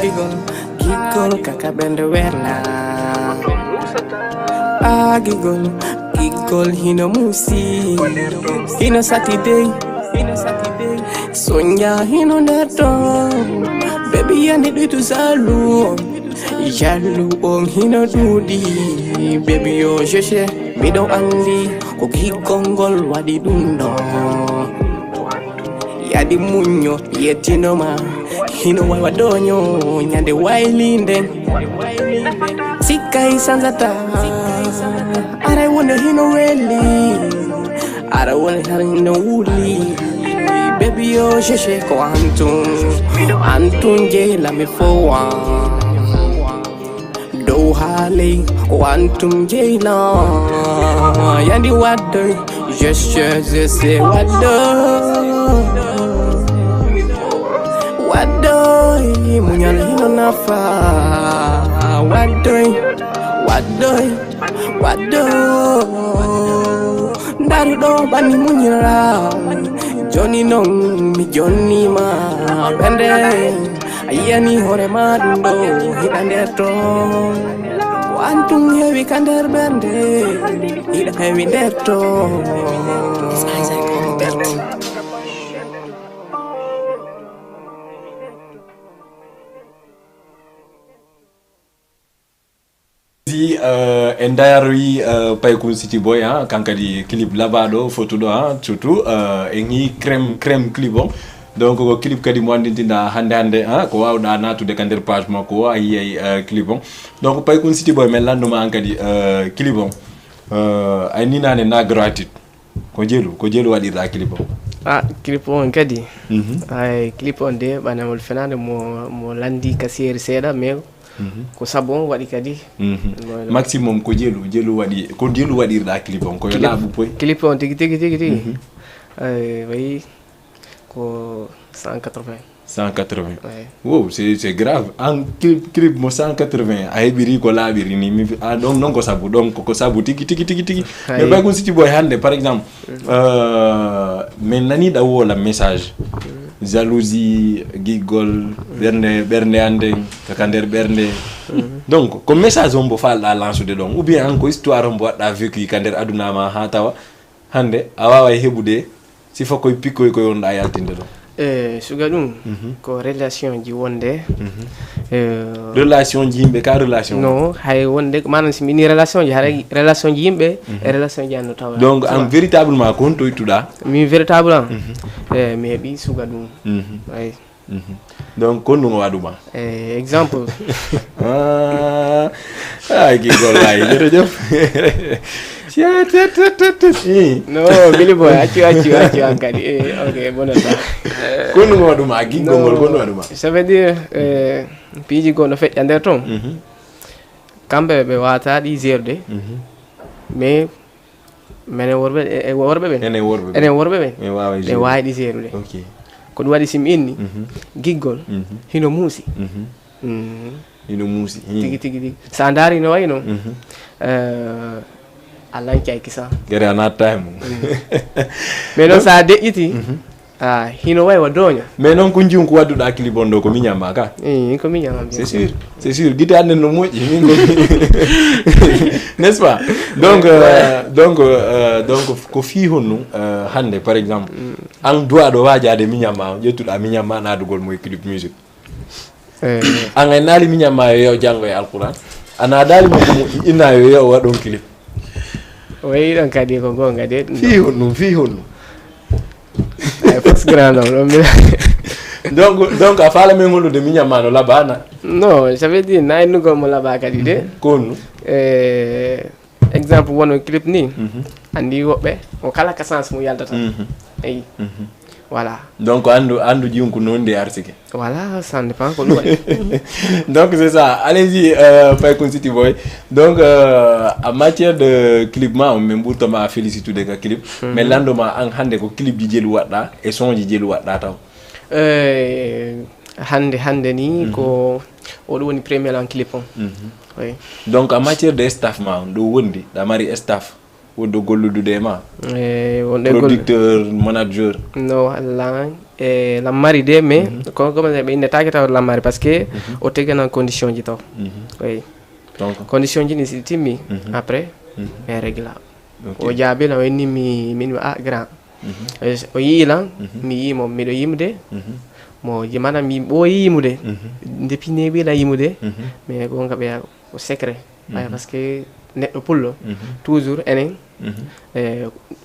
giggle kaka bende werna, giggle hino musi hino Saturday Sonya hino neto baby yani dutu salu on hino dudi baby yo sheshe mido andi ko gigongol wadi dundo yadi munyo yetinoma hino wadonyo nyande wailinde sikai sanzata I wanna hear no really I don't wanna hear no woolly Baby yo sheshe ko Antun je la me fowa Do hali ko Antun je la Yandi waddo je se waddo Munyala hino nafa Wado Daru do bani munyara Johnny nong mi Johnny ma Bende Ayani hore mando Hidandeto Wantung heavy kander bende Hida heavy deto Endayarwi Paykun City Boy kankadi clip labado photo do surtout engi crème clip on donc ko clip kadi mo andintinda hande ko wawda natude kander page mako ay clip on donc Paykun City Boy men landuma ankadi clip on ay ninane na gratuit ko jelu wadi da clip on clip on kadi ay clip on de banamol fenande mo landi kasier seda mais ko sabon wadi kadi maximum ko jelu wadi da clip on ko labu poy clip on tigi oui ko 180 ouais. Wow, c'est grave en clip mo 180 ay biri ko labiri ni mi donc non ko sabu tigi mais Paykun City Boy hande par exemple mais nani da wola message jalousie giggle bernde ande kander bernde donc ko message on bo falda lansude don ou bien ko histoire on bo da vécu kander aduna ma ha tawa hande awawa hebude si fako pikko ko yonda yaltinde do sugadum ko relation ji wonde relation ji yimbe ka relation non hay wonde manan si mini relation ji hare relation ji yimbe e relation ji anno tawa donc en véritablement ko to ituda mi véritablement mais bi sugadum ay donc ko no waduma exemple ah Gigol waay jërëjëf No, Billy Boy, accu ankadi. Ok, buona sa. kono waɗuma Gigol kono waɗuma. Ça veut dire piiji gono feƴƴa nder toon kamɓe ɓe wata ɗi gerde mais minen worɓe ɓen enen worɓe ɓen ɓe wawi ɗi gerude ko ɗum waɗi simi inni giggol hino muusi tigi sa daari no wayi noon a lanci ay kisa gere a natta e mum mais noon sa deƴƴiti hino way wa doña mais noon ko jum ko wadduɗa clip on ɗo ko miñamma ka ko miñamam c'est sûr guite anden no moƴƴi min n'est ce pas donc ko fi honnu hande par exemple an duwaɗo wajade miñamma ƴettuɗa miñamma nadugol moye clip musique an ay naali miñamma yo yew janggo e alquran ana daali mo inna yo yew waɗon clip wayi ɗon kadi ko gonga de fi honnu fos grand homme donc a faala men hollude miñamma no labana non ça veut dire naynugol mo laaba kadi de konnu exemple wono clip ni andi woɓɓe o kala ka sens mo yaldata eyi voilà donc andu jiwnko noon de arsike voilà ça dépend ko ɗum waɗi donc c'est ça allez-y Paykun City Boy donc en matière de clip ma min ɓurtoma félicitude ka clip mais landoma an hande ko clip ji jelu waɗɗa e son ji jelu waɗɗa taw hande ni ko oɗo woni premier en clip on oui donc en matière de staff ma ɗo wondi ɗa mari staff wonɗo golludude ma producteur manager no lammari de mais comme ɓe innetake taw lammari par ce que o teganan condition ji taw oui donc condition ji ni si timmi après mais régla o jaabila o inni min grand o yiilan mi yimo miɗo yimude mo manam o yimude depuis neɓila yimude mais gonga ɓeya ko secret par ce que neɗɗo pullo toujours enen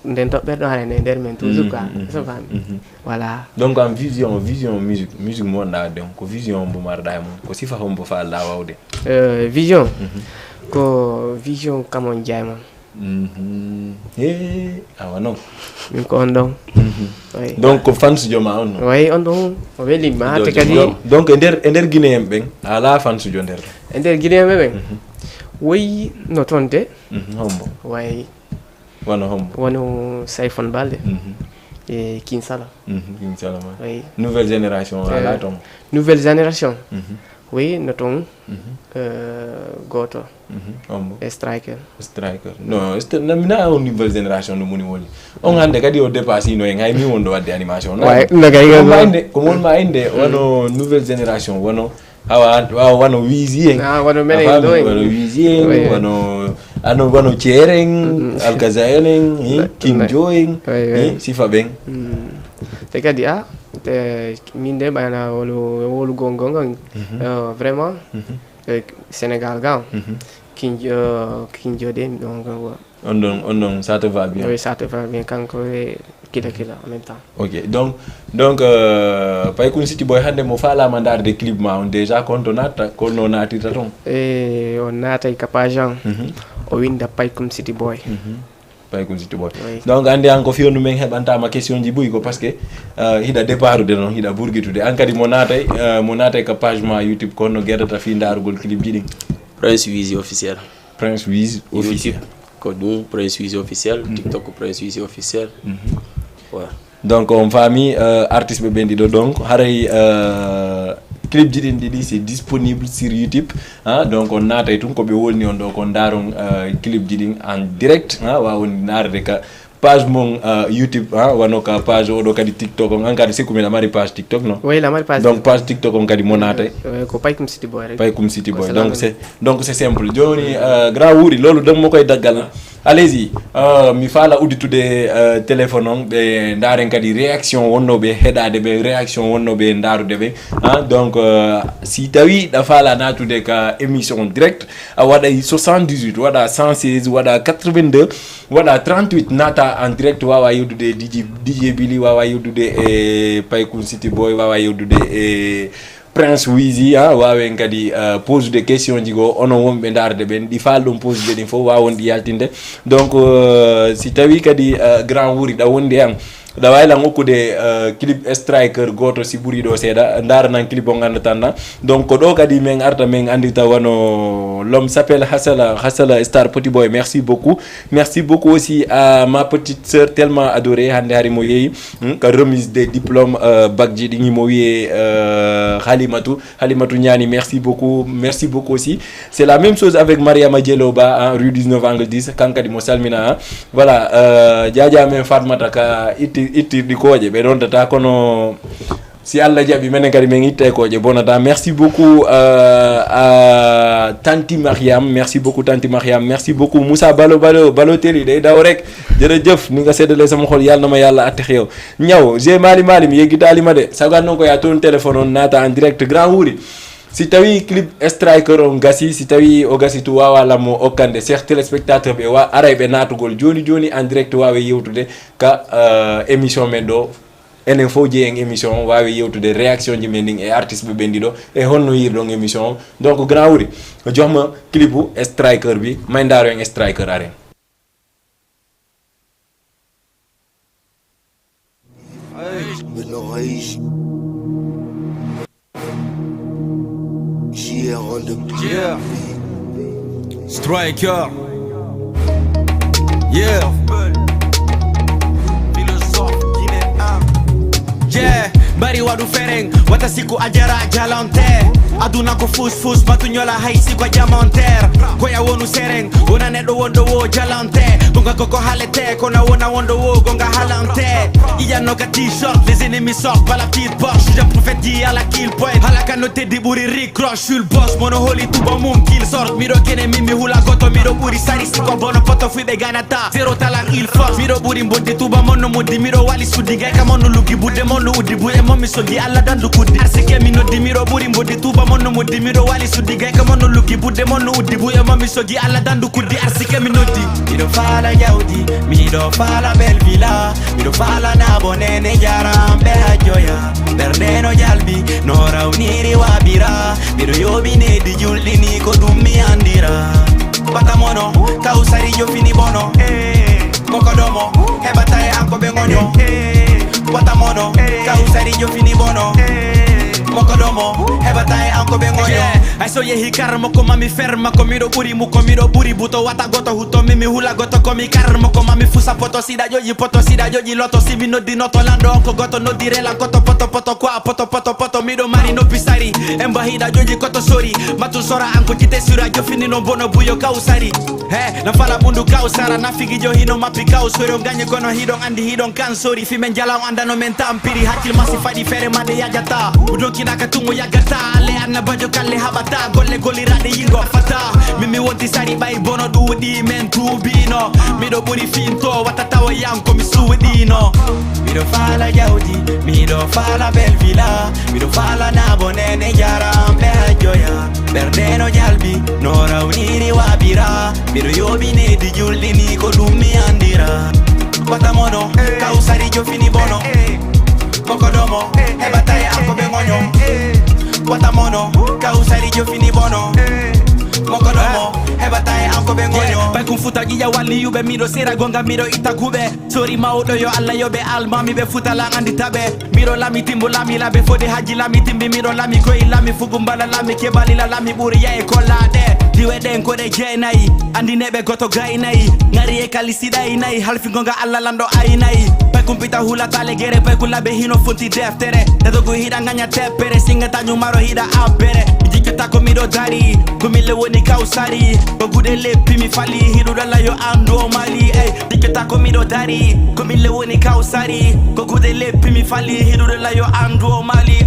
nden toɓɓerɗo hane nde nder men toujours quoi so fami voilà donc en vision musique mo wonɗa wadde on ko vision mbo marɗa e mum ko sifa hombo falɗa wawde vision ko vision kamon jeymon awa noon min ko on ɗon donc ko fans joma on noon way on ɗon o welima hatte kadi donc e nder guinéen ɓen ala fans jo nder e nder guinéen ɓe ɓen woyi no toon de hombo way wono hombo wono Sayfon Balde e Kinsala ma oui nouvelle génération ala toon nouvelle génération oui no toon goto hombo e striker non namina on nouvelle génération no moni woni on hande kadi o dépasse ino en hay mi wonɗo wadde animation ko molma inde wono nouvelle génération wono wano Wizi en wano menen ɗo wano Wizi en wano Thiere en Alkazayon en King Jo en sifa ɓen te kadi min de ɓayna wolugol ngol vraiment Sénégal ga King Jo de on ɗon ça te va bien oui ça te va bien kanko e kila en même temps ok donc Paykun City Boy hande mo falama darde clip ma on déjà konto natta kono natirta toon on naata ka page an o winda Paykun City Boy Paykun City Boy donc andi an ko fiyondu men heɓantama question ji ɓuyi ko par ce que hiɗa départude noon hiɗa ɓurguitude an kadi mo naatay ka page ma YouTube kono gueɗata fi darugol clip ji ɗin Prince Wizi officiel officiel ko ɗum Prince Wizi officiel TikTok ko Prince Wizi officiel voilà donc on famille artiste ɓe ɓen ɗiɗo donc haray clip ji ɗin ɗiɗi c'est disponible sur YouTube donc on naatay tun koɓe wolni on ɗo kon daron clip ji ɗin en direct wawon narde ka page mon YouTube wano ka page oɗo kadi TikTok on an kadi sikku min amari page TikTok non oui la mari page donc page TikTok on kadi mo naatay ko Paykun City Boy rek Paykun City Boy donc c'est simple joni grand wuuri lolu dam mo koy daggal allez-y mi faala udditude téléphone on ɓe daren kadi réaction wonnoɓe heɗade ɓe réaction wonnoɓe darude ɓe donc si tawi ɗa faala natude ka émission direct a waɗay 78 waɗa 116 waɗa 82 waɗa 38 nata en direct wawa yewdude DJ Billy wawa yewdude e Paykun City Boy wawa yewdude e Prince Wizi wawen kadi pose des questions jigo ono wonɓe darde ɓen ɗi falɗum pose de ɗin fof wawon ɗi yaltinde donc si tawi kadi grand wuri ɗa wondi han ɗa waylan hokkude clip striker goto si ɓuuri ɗo seeɗa daranan clip o gandatanɗa donc ɗo kadi min arta min andita wano l'homme s'appelle Hassala Star Petit Boy. Merci beaucoup aussi à ma petite sœur tellement adorée hande hari mo yeeyi ka remise des diplômes bac ji ɗi mo wiye Halimatou Niani. Merci beaucoup aussi. C'est la même chose avec Mariama Dieloba rue 19 angle 10 kankadi mo salmina voilà jaja men Fatmata ka ittirɗi kooƴe ɓe rondata kono si Allah jaɓi menen kadi min itte kooƴe bonata. Merci beaucoup à Tanti Mariam, merci beaucoup Moussa Balotelli day daw rek jërëjëf ni nga séddale sama xol yàlla na ma yàlla atte xew ñaw g mali mi yeggitaalima de sagan noon ko ya toon téléphone on naata en direct grand wuuri si tawi clip striker on gasi si tawi o gasi to wawa lammo okkande cheikh téléspectateur ɓe aray ɓe natugol joni en direct wawe yewtude ka émission men ɗo enen fof jeeyi en émission wawi yewtude réaction ji men ndin e artiste ɓe ɓendiɗo e honno yirɗon émission o donc grand wuri joxma clip u striker bi may daaro en striker aren Yeah. Striker. Yeah. Yeah. Bari wadu fereng wata siku ajara jalante aduna ko fus batu nyola haisi kwa jamonter ko ya wonu sereng wona nedo wondo wo jalante gonga koko halete kona wona wondo wo gonga halante iya no ka t-shirt les ennemis sortent par la petite porte je prophète dit à la kill point hala kanote di buri Rick Ross je suis le boss mono holy tuba mum kill sort miro kene mimi hula goto miro buri sari siko bono poto fu be ganata zero talent il force miro buri mbodi tuba mono modi miro wali sudi ga kamono lugi budde mono udi bu momi sogi alla dandu kuddi arsike mi noddi miro buri mbodi tuba monno moddi miro wali suddi gay ka monno luggi budde monno uddi bu e momi sogi alla dandu kuddi arsike mi noddi mido fala yawdi mido fala bel villa mido fala nabo nene jarambe hajoya berdeno jalbi no rawniri wabira mido yobi ne di juldi ni ko dum mi andira batamono kausari jo fini bono mokodomo hebatae anko be ngonyo Watamono, kausari jo fini bono Mokodomo, hebatae anko bengoyo Ay so yehi karmo ko mami ferma ko miro buri buto wata goto huto mimi hula goto ko mi karmo ko mami fusa poto sida joji loto si mi no di noto lando onko goto no dire la koto poto kwa poto miro mari no pisari emba hida joji koto sori matu sora anko jite sura jo fini no bono buyo kausari na fala mundu kausara na figi jo hino mapi kausori on ganye kono hidon andi hidon kansori fi men jala andano men tampiri hakil masi fadi fere made yagata udonki nakatungu yagata ale anna bajo kalle habata golle golirade yingo fata mimi wonti sari bay bono dudi men tubino mido buri finto watatawa yanko mi suudino mido fala jawdi mido fala bel villa mido fala nabo nene jarambe hajoya berdeno jalbi no rawniri wabira mido yobine di juldi ni ko dum mi andira watamono kausari jo fini bono mokodomo hebatae anko be ngonyo watamono kausari jo fini bono mokodomo hebatae anko be ngonyo bay kum futa giya walli yube miro sera gonga miro itakube sori mawdo yo alla yobe almami be futa la andi tabe miro lami timbo lami labe fodi haji lami timbi miro lami koy lami fugumbala lami kebali la lami buri ya e kollade diwe den ko de jeenayi andi nebe goto gainayi ngari e kalisida inayi halfi gonga alla lando ayinayi kumpita hula tale gere pe kulabe hino funti deftere Dedo gu hida nganya tepere singa tanyu maro hida apere Jiketa komido dari kumile woni kausari Bogude lepi mi fali hidu dala yo ando mali Jiketa komido dari kumile woni kausari Bogude lepi mi fali hidu dala yo ando mali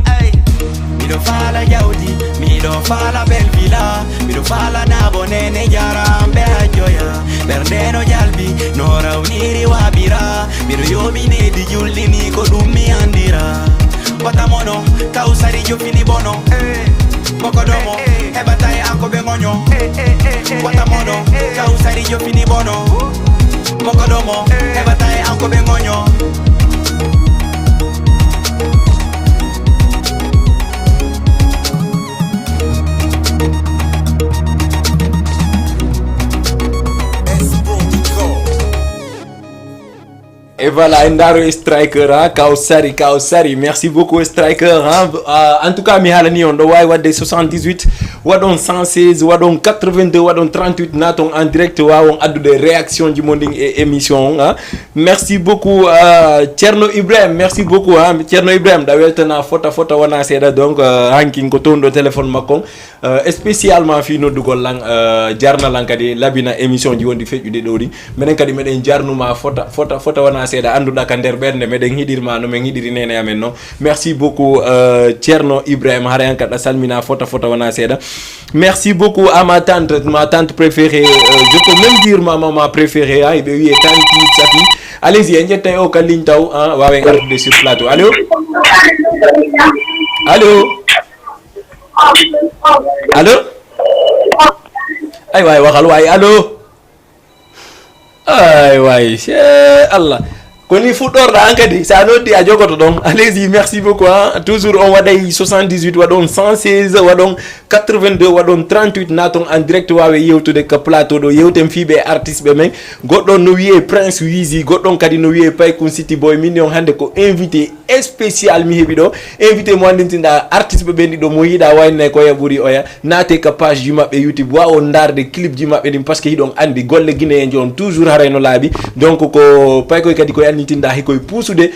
Mido fala yaudi, mido fala bel villa Mido fala nabo nene jarambe hajoya Berdeno jalbi, no rawniri wabira Mido yobine di juldi ni ko dum mi andira Watamono, kausari jo fini bono Mokodomo, hebatae anko be ngonyo Watamono, kausari jo fini bono Mokodomo, hebatae anko be ngonyo Et voilà, Ndaro Striker, hein, Kaosari. Merci beaucoup, Striker. Hein. En tout cas, Mihalani, on doit avoir des 78, wadon 116, wadon 82, wadon 38, naton en direct, wadon adu des réactions du morning et émission. Hein. Merci beaucoup, Tcherno Ibrahim. Merci beaucoup, hein. Tcherno Ibrahim. D'ailleurs, tena fota wana seda donc ranking ko tondo téléphone makon. Spécialement fi no dugol lang jarna lang kadi labina émission ji wondi fejjude dowdi menen kadi meden jarnuma fota wana seda anduda ka der bernde meden hidirma no men hidiri nene amen no. Merci beaucoup Tierno Ibrahim haren kada salmina fota wana seda. Merci beaucoup à ma tante préférée, je peux même dire ma maman préférée, hein, et bien oui, tante Safi. Allez-y, njete o kalin taw hein, wawe ngarde sur plateau. Allô? Ay waay waxal waay allo ay waay Allah koni fuɗɗorɗa an kadi sa noddi a jogoto ɗon. Allez-y, merci beaucoup, hein. Toujours on waɗay 78 waɗon 116 waɗon 82 waɗon 38 naton en direct wawe yewtude ka plateau ɗo yewten fiɓe artiste ɓe men goɗɗon no wiye Prince Wizi, goɗɗon kadi no wiye Paykun City Boy. Min on hande ko invité spécial mi heeɓi ɗo, invité mo andintinɗa artiste ɓe ɓen ɗiɗo mo yiɗa wayne koya ɓuuri oya naate ka page ji maɓɓe YouTube wawo darde clip ji maɓɓe ɗin par ce que hiɗon andi golle guinéen jon toujours harayno laaɓi. Donc ko Paykoy kadi koye tinda hikoy puusude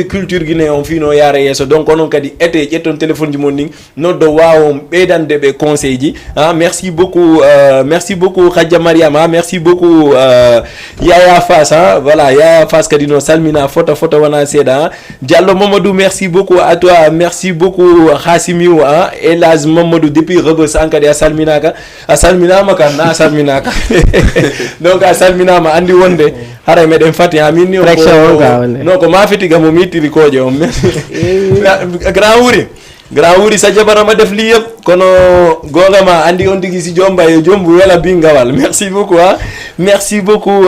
culture guinéen on fino yara yeso. Donc onon kadi ete ƴetton téléphone ji mon ning noddo wawo ɓeydande ɓe conseil ji. Merci beaucoup Khadja Mariam, merci beaucoup Yaya Fass, voilà Yaya Fass kadi no salmina fota wana seeda. Diallo Mamadou, merci beaucoup à toi, merci beaucoup Khasimiou, Elaz Mamadou depuis Rebeuss ankadi a salminaka donc a salminama andi wonde hara meɗen fati ha min no ko mafitiga mo mittiri koje on grand wuri sa jabarama def li yeb kono gonga ma andi on tigi si jomba e jombu wala bingawal. Merci beaucoup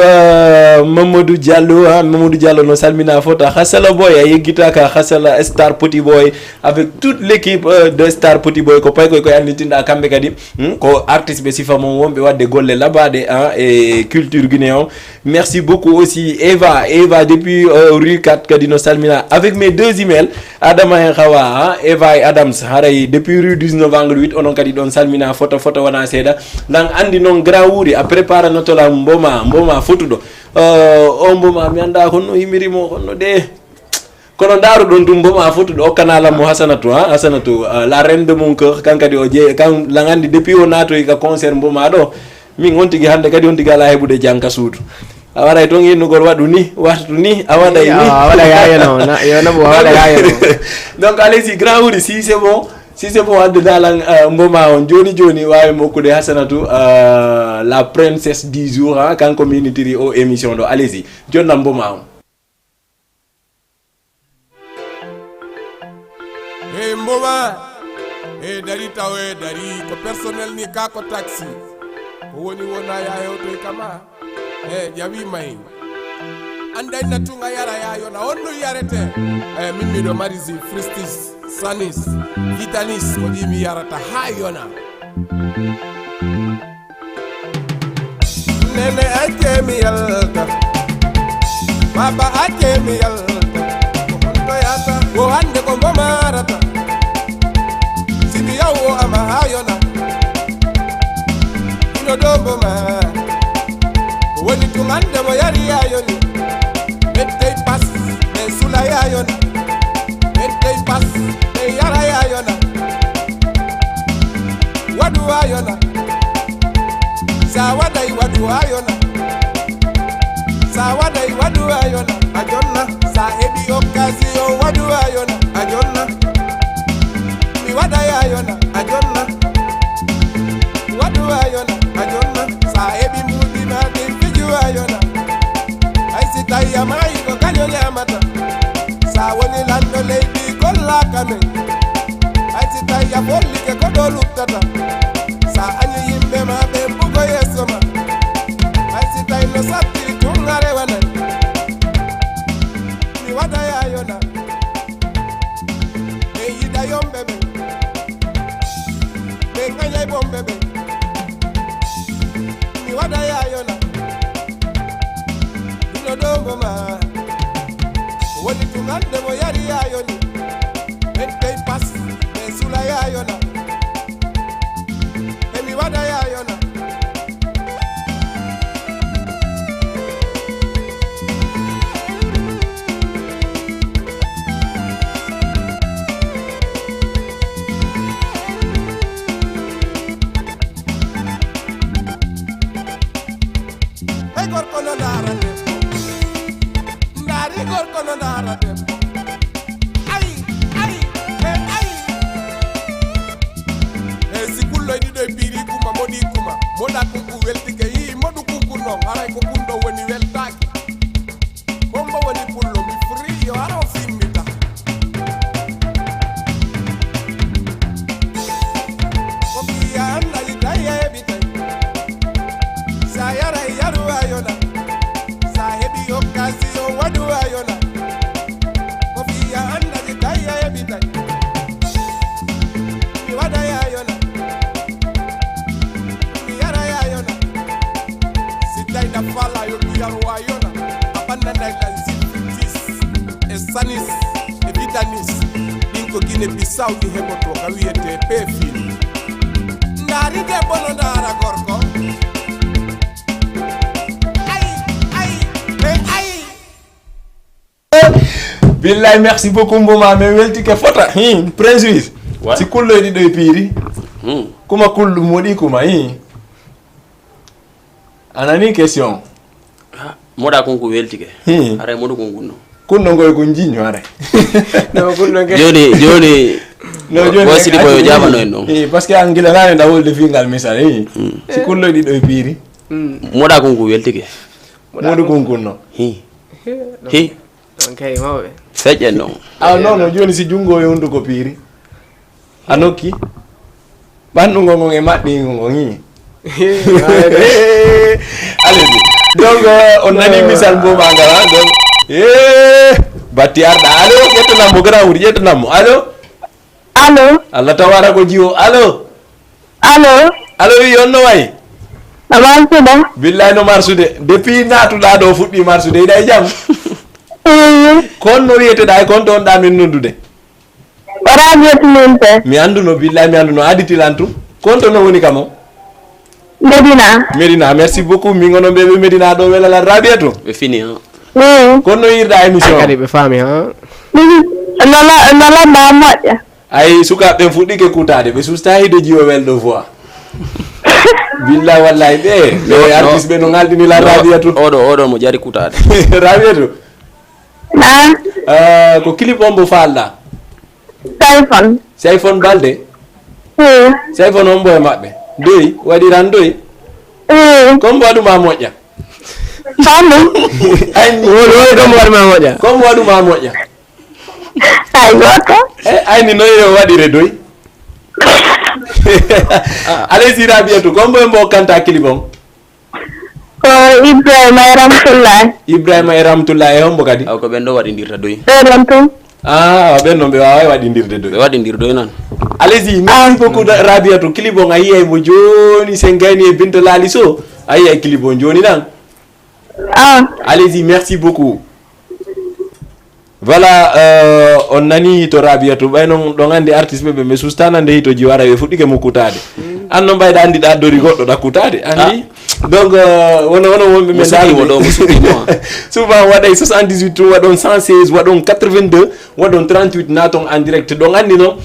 Mamadou Diallo no salmina fota Hassala Boy a yeggita ka Hassala Star Petit Boy avec toute l'équipe de Star Petit Boy ko pay ko anditinda kambe kadi ko artiste be sifa mon wombe wadde golle labade et culture guinéen. Merci beaucoup aussi Eva depuis rue 4 kadi no salmina avec mes deux emails Adama en Khawa Eva et Adams haray depuis rue 19 angle 8 onon kadi don salmina photo wana seda dan andi non grand wuri a prépare notola mboma fotudo o mboma mi anda ko no yimirimo ko no de kono daru don dum mboma fotudo o kanala mo Hasanatu la reine de mon cœur kankadi o je kan la ngandi depuis o nato ka concert mboma do min gontigi hande kadi on diga la hebude janka suudu a waɗay toon yennugol waɗu ni wartu ni a waɗay ni a waɗa yayano yonamo waɗa yayano. Donc allez-y grand wuri si c'est bon adde dalan mboma on joni wawi mokkude Hasanatu la princesse du jour kanko minitiri o émission ɗo. Allez-y jonnam mboma on. Mboma dari tawe dari ko personnel ni ka ko taxi ko woni wona ya hewto kama jawi may anday na tunga yara yayo na onno yarete mimmi do marisi fristis sanis vitalis ko dimi yarata hayona nene akemi yalta baba akemi yalta ko yata wo hande ko marata simi yawo ama hayona ino dombo ma woni tumande mo yari ayoni mette pas e sula ayoni mette pas e yara ayona wadu ayona sa wadai wadu ayona ajonna sa ebi occasion wadu ayona ajonna mi wadai ayona ajonna wadu ayona ajonna sa ebi mudina ayona ay sitay amay ko kanyo nyamata sa woni lando lady kolla kame ay sitay ya bolli ke ko do lutata sa anyi yimbe ma be bugo yesoma ay sitay no satti tungare wana mi wada ayona e yida yombe be nganya bombe be mi wada ayona no dombo ma woni tungande mo yari yayoni en pay pass en sula yayona emi wada yayona gorko no dara debbo ndari gorko no dara debbo ay e sikulloyɗi ɗo biri kuma moɗi kuma moɗa kunku weltike yi moɗu kunku non haray ko kunɗo woni weltaki bombo woni pullo mi fri yo haro fimmita ko fiya annayi tayeɓi tay sa yaray yaru ayona sa heɓi occasion waɗu ayona ko fiya annayi tayeɓi tay mi waɗa yayona mi yara yayona si tayda fala yo ɗu yaru ayona a ɓannanayɗan siftis e sanis e vitanis ɗin ko guine bisaw ɗi heɓoto ka wiyete pefil ndaari debbo no ndaara gorko billahi merci beaucoup mboma mais weltike fota prince wis si kulloyɗi ɗo e piiri kuma kulɗum moɗi kuma anani question moɗa konko weltike aray moɗo konkunno kunno ngoy ko jiño are no kunno joni wasidi koyo jamano en ɗon par ce que an guila nane ɗawolde fingal misal si kulloyɗi ɗo e piiri moɗa konko weltike moɗo konkunno hi ɗon kay mawɓe feƴƴen ɗon non joni si jungo e hunduko piiri a nokki ɓanɗugo ngon e maɗɗingo ngon allez donc on nani misal mboma ngara donc batti arɗa allo ƴettanammo grand wuri ƴettanammo allo allah tawara ko jiwo allo wi on no wayi no marsude billahi no marsude depuis natuɗa ɗo fuɗɗi marsude yiɗa e jaam kon no wiyeteɗa e kon to on ɗa min noddude radio minte mi anduno billahi mi anduno aditilan tum kon to no woni kam o Medina merci beaucoup mi ngono ɓeɓe Medina ɗo welalan Rabia to ɓe fini kon no yirɗa émission kadi ɓe faami nolamba moƴƴa ay sukaɓe ɓen fuɗɗike kutade ɓe susta hide jiwo welɗo fois billahi wallahi ɓe artiste ɓe no ngaldinila Rabia to oɗo mo jari kutade Rabia to ko clip on mbo falɗa Sayfon Balde Sayfon on mbo e maɓɓe doyi waɗiran doyi comme waɗuma moƴƴa comme waɗuma moƴƴa comme waɗuma moƴƴa hay goto ayni noyi o waɗire doyi alay si Rabia to comme mbo mbo kanta clip on ko Ibrahima e Ramtoulaye hombo kadi ko ɓen ɗo waɗidirta doyi ɓeɗon tum ɓen noon ɓe wawa waɗidirde doyi ɓe waɗidir doyi nan allez-y merci beaucoup Rabia to clip on a yiyay mo joni sen gayni e Binta Lali so a yiyay clip on joni nan allez-y merci beaucoup voilà on nani to Rabia to ɓay noon ɗon andi artiste ɓe ɓe sustanande hitoji wara ɓe fuɗɗike mo kutade an no mbayɗa andiɗa dori goɗɗo ɗa kutade andi donc wono wonɓe men ɗo mo suɗimo souvent waɗay 78 to waɗon 116 waɗon 82 waɗon 38 naton en direct ɗon andi noon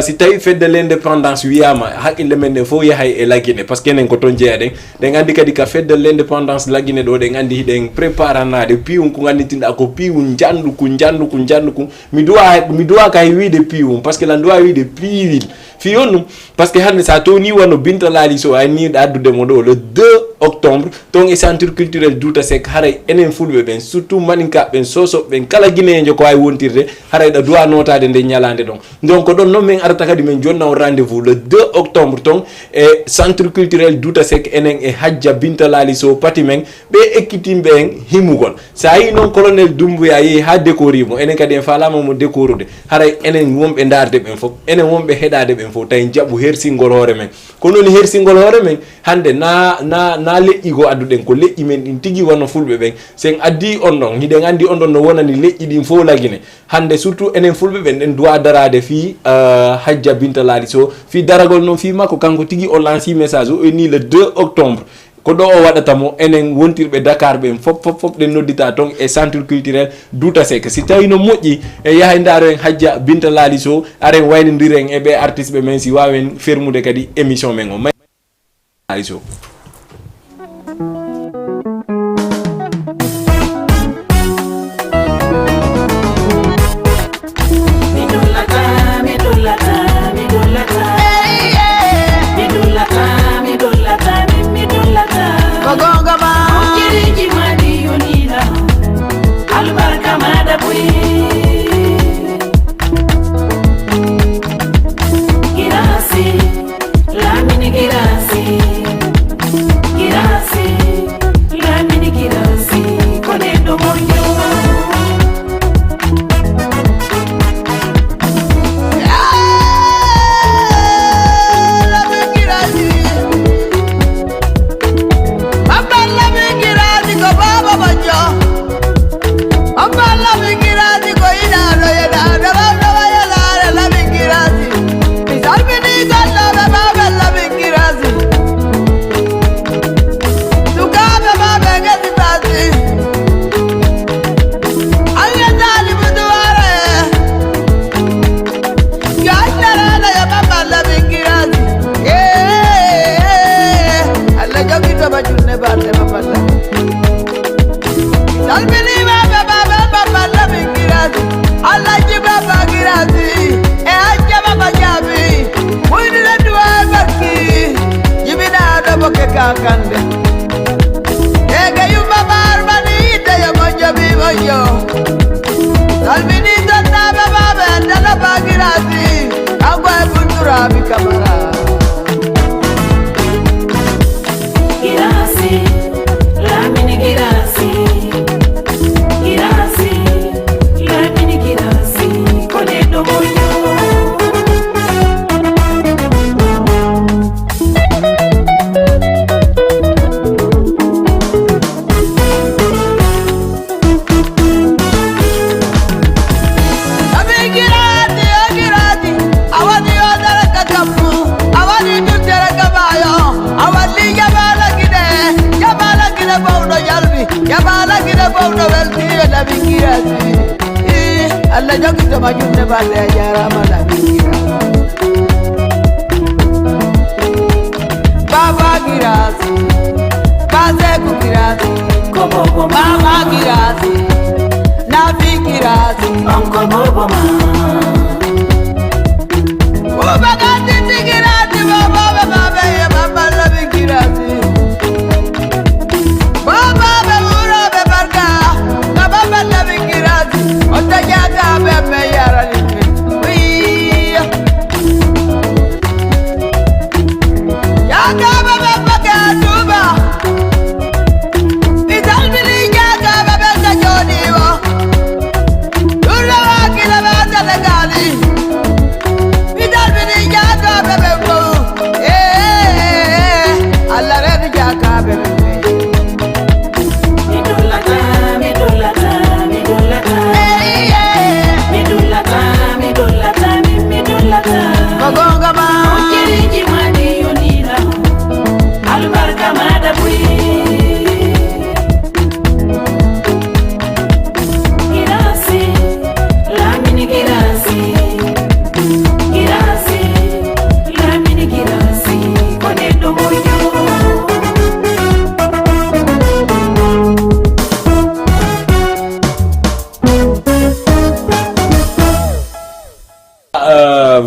si tawi fedde de l'indépendance wiyama haqqille men ɗe fof yahay e laggine par ce que enen ko toon jeeyaɗen ɗen andi kadi ka fedde de l'indépendance laggine ɗo ɗen andi hiɗen préparanade piwum ko ganditinɗa ko piwum janduku mi duwa kay wiide piwum par ce que lan duwa wiide piwil fi on ɗum par ce que hande sa towni wano Binta Lali so anniɗa addudemo ɗo le 2 octobre ton e centre culturel Douta Seck haray enen fulɓe ɓen surtout maninkaɓe ɓen sosoɓe ɓen kala guinéejo ko wawi wontirde haray ɗa duwa notade nde ñalade ɗon donc ɗon noon min arata kadi min jonna on rendez-vous le 2 octobre ton e centre culturel Douta Seck enen e hajja Binta Lali so pati men ɓe ekkitimɓe en himmugol sa yi noon colonel Doumbouya yeehi ha décorimo enen kadi en falama mo décorude haray enen wonɓe darde ɓen foof enen wonɓe heɗade ɓen fof tawi jaɓu hersingol hoore men ko noon hersingol hoore men hande na wona leƴƴi go adduɗen ko leƴƴi men ɗin tigi wonno fulɓe ɓen sen addi on ɗon hiɗen andi on ɗon no wonani leƴƴi ɗin fof lagine hande surtout enen fulɓe ɓen ɗen doit darade fi Hajja Binta Lali Sow fi daragol noon fi makko kanko tigi o lanci message o ni le 2 octobre ko ɗo o waɗatamo enen wontirɓe Dakar ɓen fop ɗen noddita ton e centre culturel Douta Seck si tawi no moƴƴi e yahay ndaro en Hajja Binta Lali Sow aren waynodiren e ɓe artiste ɓe men si wawen fermude kadi émission men o Lali Sow.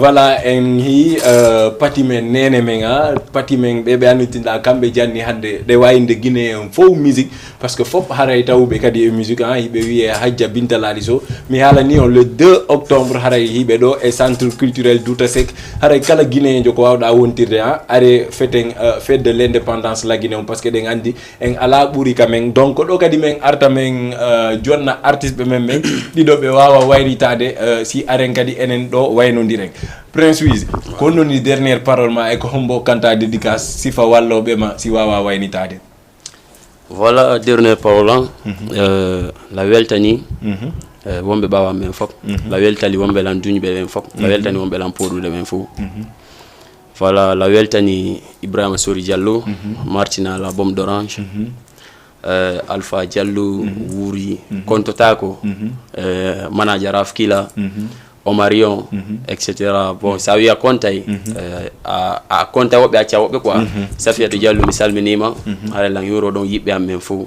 voilà en hi patimen nene menga patimen ɓeɓe annitinɗa kamɓe janni hande ɗe wayinde guiné en fof musique par ce que fop haray tawɓe kadi e musique hiɓe wiye Hajja Binta Lali Sow mi haalani on le 2 octobre haray hiɓe ɗo e centre culturel Douta Seck haray kala guinéjo ko wawɗa wontirde are feten fête de l' indépendance la Guinée par ce que ɗen andi en ala ɓuuri kamen donc ɗo kadi men arta men jonna artiste ɓe men men ɗiɗo ɓe wawa wayritade si aren kadi enen ɗo waynodiren Prince Wiz ko noni dernière parole ma e ko hombo kanta dédicace sifa walloɓe ma si wawa waynitade Voilà, dernière parole. La weltani. Wombe bawa men fop. La weltali wombe lan duñu be men fop. La weltani wombe lan podu de men fou. Voilà, la weltani Ibrahima Sori Diallo, Martina la bombe d'orange. Alpha Diallo, Wuri, Kontotako, Manager Rafkila, Omarion, etc. Bon, ça veut dire à compter wobe acha wobe quoi. Ça fait de Diallo misal minima, ala lang euro don yibe am men fou.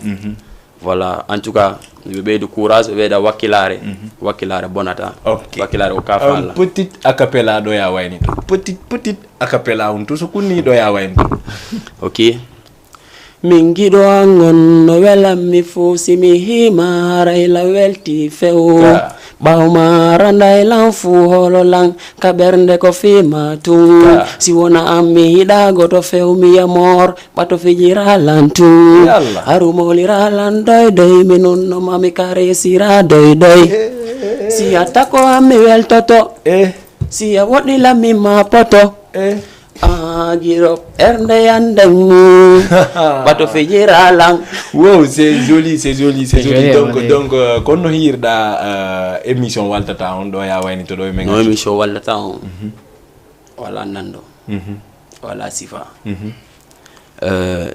Voilà, en tout cas, je vais de courage, je vais de wakilare bonata. Okay. Wakilare au kafala. Petite acapella doya wine. Petite acapella on tout ce qu'on y doya wine. Ok. Mingido angon no wela mi fu si mi himara ila welti feo bauma randa ila fu holo lang kabernde ko fima tu si wona ammi hida goto feo mi amor bato fijira lantu arumoli ralan doy minun no mami kare sira doy si atako ammi wel toto si a wodi la mi ma poto Giro ernde yandemu bato fejira lang. Wow, c'est joli. Donc kon no hirda émission Walta Town do ya wayni to do men. No émission Walta Town. Wala nando. Wala sifa.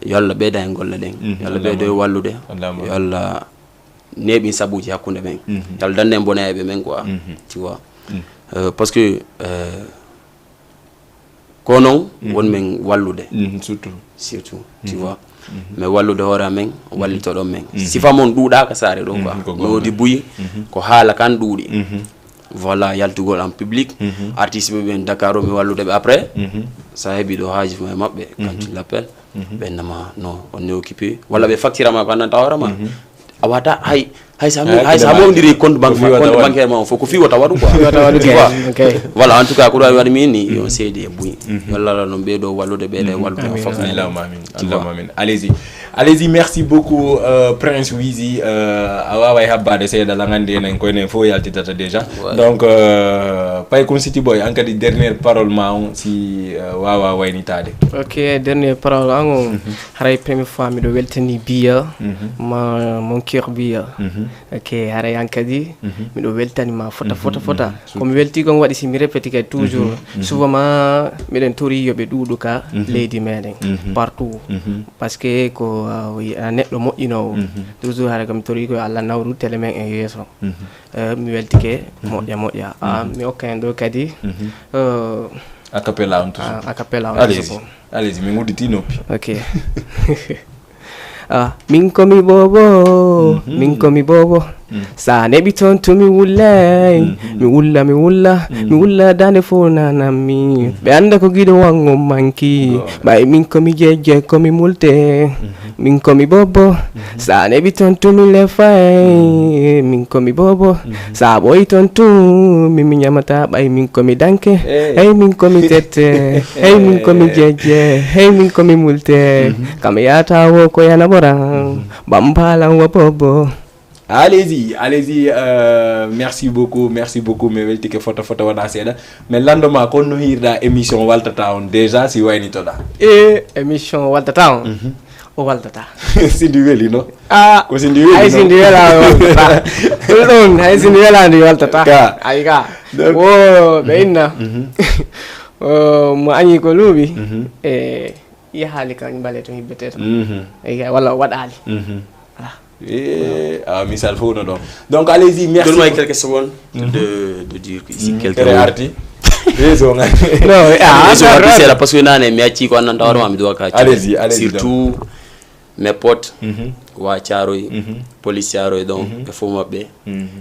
Yalla be day golle den. Yalla be do wallude. Yalla nebi sabuji hakunde men. Yalla dande bonaye be men quoi. Tu vois. Parce que konon won men wallude surtout tu vois mais wallude hora men wallito do men sifa mon duuda ka sare do quoi no di buyi ko hala kan duudi voilà yaltugol en public artiste be ben Dakar mi wallude be après ça hebi do haji fo mabbe quand tu l'appelles ben nama non on est occupé wala be facture ma pendant tawara ma awata hay samo ndiri compte bancaire ma faut ko fi wata wadu quoi okay voilà en tout cas ko do wadi mini on sait des bouy wala no be do wallude be le wallu fof Allahumma amin allez-y merci beaucoup Prince Wizi awa way habade seeda la ngande en ko ne fo yalti tata déjà donc pay comme city boy en kadi dernière parole ma on si wawa way ni tade ok dernière parole an haray première fois mi do weltani biya ma mon cœur biya ok haray an kadi mi do weltani ma fota comme welti gon wadi si mi répéter kay toujours souvent ma mi den tori yobe duduka lady meden partout parce que ko oui neddo mo toujours haray kam tori ko alla nawru tele men e yeso mi weltike moƴƴa mi okkan do kadi acapella on tout allez-y mi nguditi noppi ok min komi bobo sa nebi ton to mi wulla dane fo nanami be anda ko gido wango manki bay min komi jeje komi multe min komi bobo sa nebi ton to mi le fay min komi bobo sa boy ton to mi nyamata bay min komi danke hey min komi tete hey min komi jeje hey min komi multe kam yata wo ko yana bambala wa bobo. Allez-y, merci beaucoup mais welti ke photo wada seda mais landoma ko no hirda émission Walta Town déjà si wayni toda émission Walta Town o Walta ta sindi weli no ko sindi weli ay sindi wela don ay sindi wela ndi Walta ta ay ga wo beinna mo anyi ko lubi ya hali kan baleto hibete ay wala wadali misal fo no donc allez-y merci donne-moi quelques secondes de dire ici quelques arti raison non c'est la parce que nane mi acci ko nan tawar ma mi do ka allez-y surtout mes potes wa Thiaroye police Thiaroye donc fo mabbe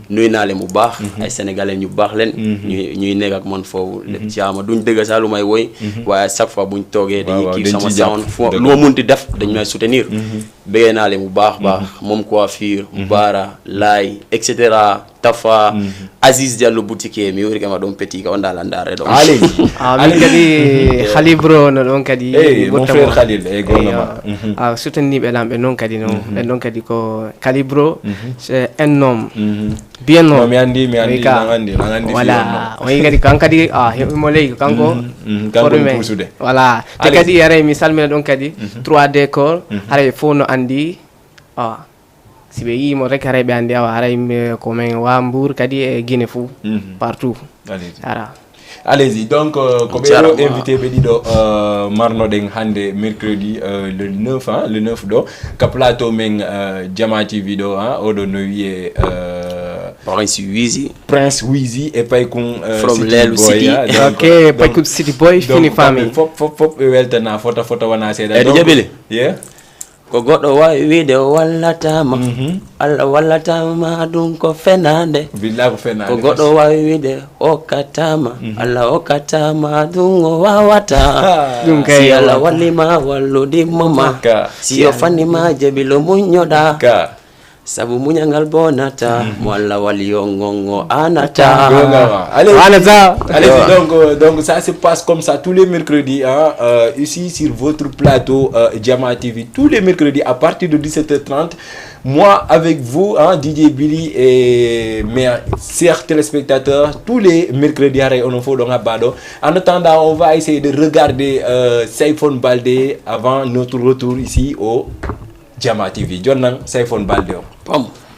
nuy na le mu bax ay sénégalais ñu bax len ñuy nekk ak man foofu le ciama duñ deug sa lu may woy waaye chaque fois buñ togué dañuy kii sama sound fo lu ma munti def dañ may soutenir bëggee naa le mu baax moom coiffure bara lay etc Tafa Aziz Diallo boutique mi wori kama don petit ka on dala ndare donc allez min kadi Khalibro no don kadi mon frère Khalil e gonama soutenir be lambe non kadi no non kadi ko Khalibro c'est un homme bien non mi andi nangandi voilà o kadi kan kadi mo lay kanko pusude voilà te kadi yare mi salmina don kadi 3D call hare fo no andi si ɓe yimo rek haray ɓe andi awa haray komin wa Mbour kadi e Guinée fou partout ara allez-y donc ko ɓeɗo invité ɓe ɗiɗo marnoɗen hande mercredi le 9 hein, le 9 ɗo ka plateau men Jama TV ɗo oɗo no wiye Prince Wizi et Paykun from Lelu City ok Paykun City Boy fini famille fop ɓe weltana fota wana seeɗa e jabile yeah ko goɗɗo wawi wiide o wallatama Allah wallatama ɗum ko fenade billa ko fenade ko goɗɗo wawi wiide okkatama Allah okkatama ɗum o wawata ɗum kay si Allah wallima walludimmoma si o fannima jabilo muñoɗa sabu muñangal bonata mo Allah wali yo ngongo anata allez donc ça se passe comme ça tous les mercredis ici sur votre plateau Jama TV tous les mercredis à partir de 17h30 moi avec vous DJ Billy et mes chers téléspectateurs tous les mercredis en attendant on va essayer de regarder Saifon Baldé avant notre retour ici au Jama TV John Saifon Baldé Pom